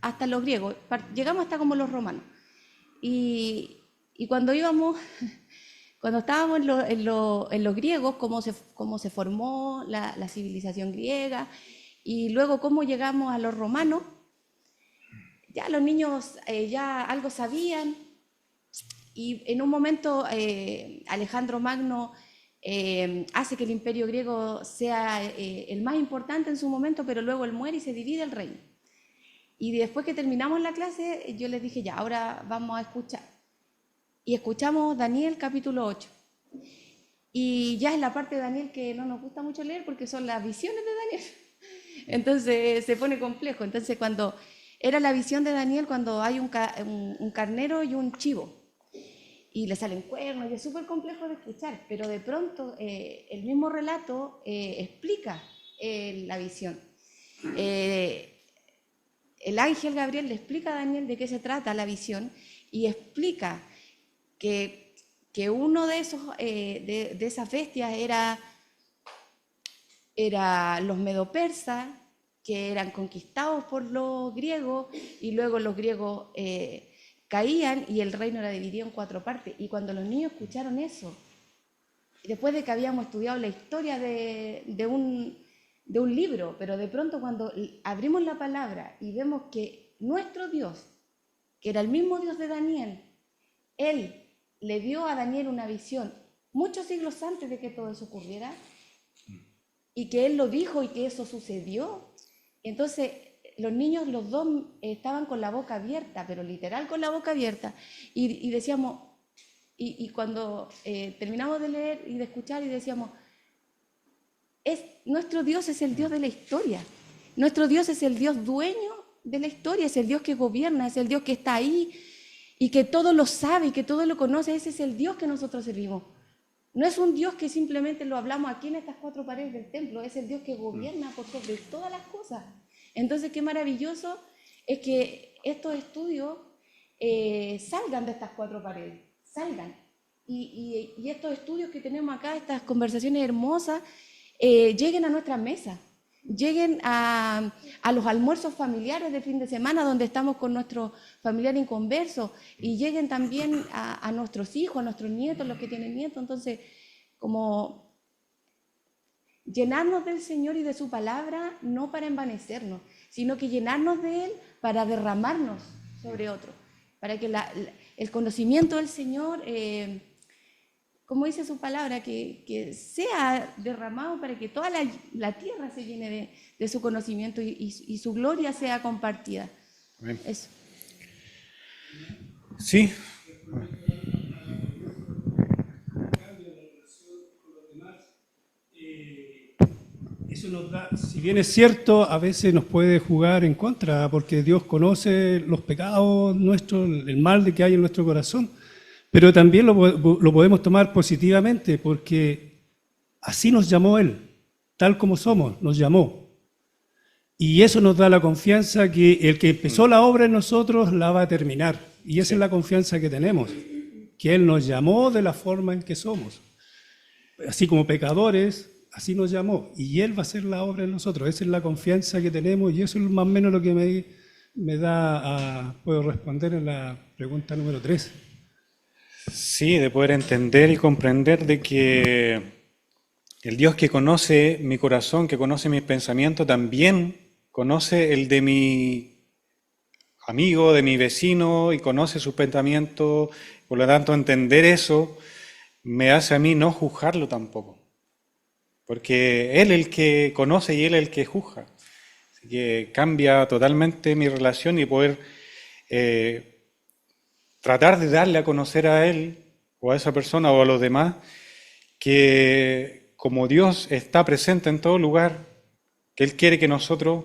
hasta los griegos, llegamos hasta como los romanos. Y cuando estábamos en los griegos, cómo se formó la civilización griega, y luego cómo llegamos a los romanos, ya los niños ya algo sabían, y en un momento Alejandro Magno hace que el imperio griego sea el más importante en su momento, pero luego él muere y se divide el reino. Y después que terminamos la clase, yo les dije, ya, ahora vamos a escuchar. Y escuchamos Daniel capítulo 8. Y ya es la parte de Daniel que no nos gusta mucho leer porque son las visiones de Daniel. Entonces se pone complejo. Entonces cuando era la visión de Daniel, cuando hay un carnero y un chivo, y le salen cuernos, y es súper complejo de escuchar, pero de pronto el mismo relato explica la visión. El ángel Gabriel le explica a Daniel de qué se trata la visión, y explica que uno de esas bestias era los medopersas, que eran conquistados por los griegos, y luego los griegos caían y el reino era dividido en 4 partes. Y cuando los niños escucharon eso, después de que habíamos estudiado la historia de un libro, pero de pronto cuando abrimos la palabra y vemos que nuestro Dios, que era el mismo Dios de Daniel, Él le dio a Daniel una visión muchos siglos antes de que todo eso ocurriera, y que Él lo dijo y que eso sucedió. Entonces los niños, los dos, estaban con la boca abierta, pero literal con la boca abierta, y decíamos, y cuando terminamos de leer y de escuchar, y decíamos, nuestro Dios es el Dios de la historia, nuestro Dios es el Dios dueño de la historia, es el Dios que gobierna, es el Dios que está ahí y que todo lo sabe y que todo lo conoce. Ese es el Dios que nosotros servimos. No es un Dios que simplemente lo hablamos aquí en estas 4 paredes del templo, es el Dios que gobierna por sobre todas las cosas. Entonces, qué maravilloso es que estos estudios salgan de estas 4 paredes, salgan. Y estos estudios que tenemos acá, estas conversaciones hermosas, lleguen a nuestra mesa, lleguen a los almuerzos familiares de fin de semana donde estamos con nuestros familiares inconversos, y lleguen también a nuestros hijos, a nuestros nietos, los que tienen nietos. Entonces, como llenarnos del Señor y de su palabra, no para envanecernos, sino que llenarnos de Él para derramarnos sobre otros, para que el conocimiento del Señor, como dice su palabra, que sea derramado para que toda la tierra se llene de su conocimiento y su gloria sea compartida. Amén. Eso. Sí. Eso nos da, si bien es cierto, a veces nos puede jugar en contra, porque Dios conoce los pecados nuestros, el mal que hay en nuestro corazón, Pero también lo podemos tomar positivamente, porque así nos llamó Él, tal como somos, nos llamó. Y eso nos da la confianza que el que empezó la obra en nosotros la va a terminar. Y esa es la confianza que tenemos, que Él nos llamó de la forma en que somos. Así como pecadores, así nos llamó. Y Él va a hacer la obra en nosotros. Esa es la confianza que tenemos y eso es más o menos lo que me da puedo responder en la pregunta número 3. Sí, de poder entender y comprender de que el Dios que conoce mi corazón, que conoce mis pensamientos, también conoce el de mi amigo, de mi vecino, y conoce sus pensamientos. Por lo tanto, entender eso me hace a mí no juzgarlo tampoco. Porque Él es el que conoce y Él es el que juzga. Así que cambia totalmente mi relación y poder tratar de darle a conocer a Él o a esa persona o a los demás que como Dios está presente en todo lugar, que Él quiere que nosotros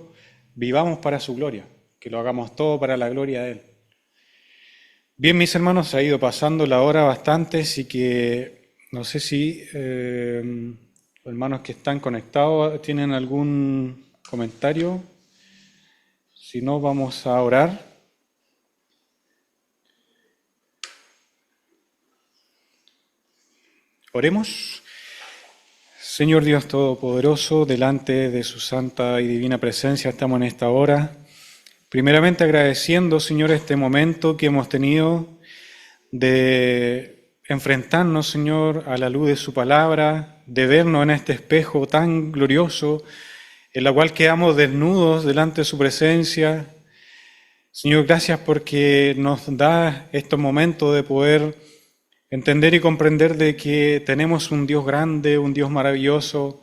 vivamos para su gloria, que lo hagamos todo para la gloria de Él. Bien, mis hermanos, se ha ido pasando la hora bastante, así que no sé si los hermanos que están conectados tienen algún comentario. Si no, vamos a orar. Oremos. Señor Dios Todopoderoso, delante de su santa y divina presencia estamos en esta hora. Primeramente agradeciendo, Señor, este momento que hemos tenido de enfrentarnos, Señor, a la luz de su palabra, de vernos en este espejo tan glorioso, en la cual quedamos desnudos delante de su presencia. Señor, gracias porque nos da estos momentos de poder entender y comprender de que tenemos un Dios grande, un Dios maravilloso,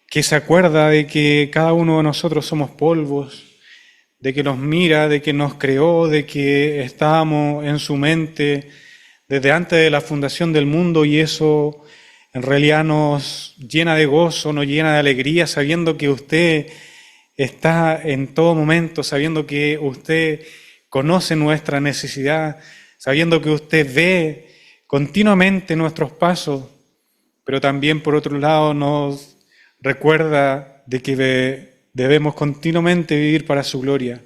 que se acuerda de que cada uno de nosotros somos polvos, de que nos mira, de que nos creó, de que estábamos en su mente desde antes de la fundación del mundo, y eso en realidad nos llena de gozo, nos llena de alegría, sabiendo que usted está en todo momento, sabiendo que usted conoce nuestra necesidad, sabiendo que usted ve continuamente nuestros pasos, pero también por otro lado nos recuerda de que debemos continuamente vivir para su gloria,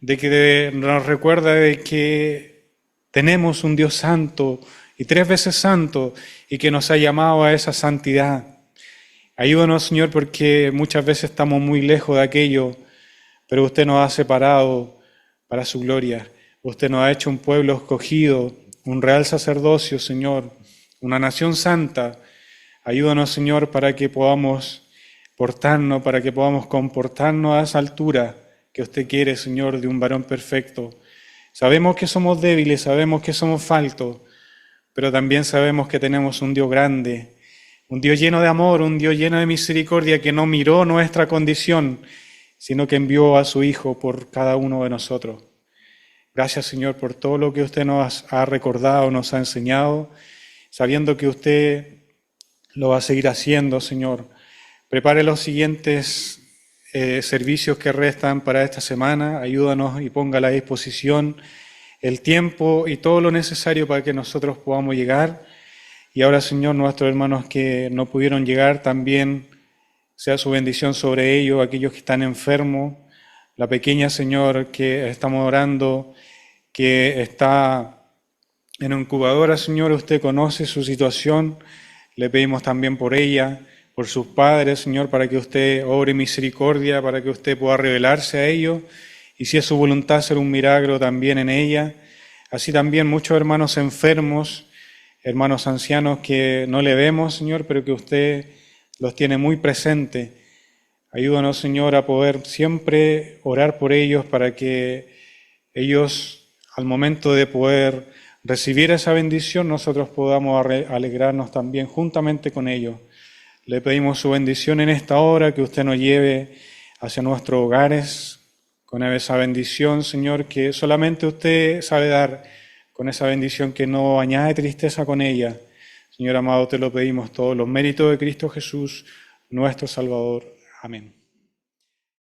de que nos recuerda de que tenemos un Dios santo y 3 veces santo y que nos ha llamado a esa santidad. Ayúdanos, Señor, porque muchas veces estamos muy lejos de aquello, pero usted nos ha separado para su gloria. Usted nos ha hecho un pueblo escogido, un real sacerdocio, Señor, una nación santa. Ayúdanos, Señor, para que podamos portarnos, para que podamos comportarnos a esa altura que usted quiere, Señor, de un varón perfecto. Sabemos que somos débiles, sabemos que somos faltos, pero también sabemos que tenemos un Dios grande, un Dios lleno de amor, un Dios lleno de misericordia, que no miró nuestra condición, sino que envió a su Hijo por cada uno de nosotros. Gracias, Señor, por todo lo que usted nos ha recordado, nos ha enseñado, sabiendo que usted lo va a seguir haciendo, Señor. Prepare los siguientes servicios que restan para esta semana. Ayúdanos y ponga a la disposición el tiempo y todo lo necesario para que nosotros podamos llegar. Y ahora, Señor, nuestros hermanos que no pudieron llegar, también sea su bendición sobre ellos, aquellos que están enfermos. La pequeña, Señor, que estamos orando, que está en incubadora, Señor, usted conoce su situación. Le pedimos también por ella, por sus padres, Señor, para que usted obre misericordia, para que usted pueda revelarse a ellos. Y si es su voluntad, hacer un milagro también en ella. Así también muchos hermanos enfermos, hermanos ancianos que no le vemos, Señor, pero que usted los tiene muy presentes. Ayúdanos, Señor, a poder siempre orar por ellos para que ellos, al momento de poder recibir esa bendición, nosotros podamos alegrarnos también juntamente con ellos. Le pedimos su bendición en esta hora, que usted nos lleve hacia nuestros hogares con esa bendición, Señor, que solamente usted sabe dar, con esa bendición que no añade tristeza con ella. Señor amado, te lo pedimos todos los méritos de Cristo Jesús, nuestro Salvador. Amén.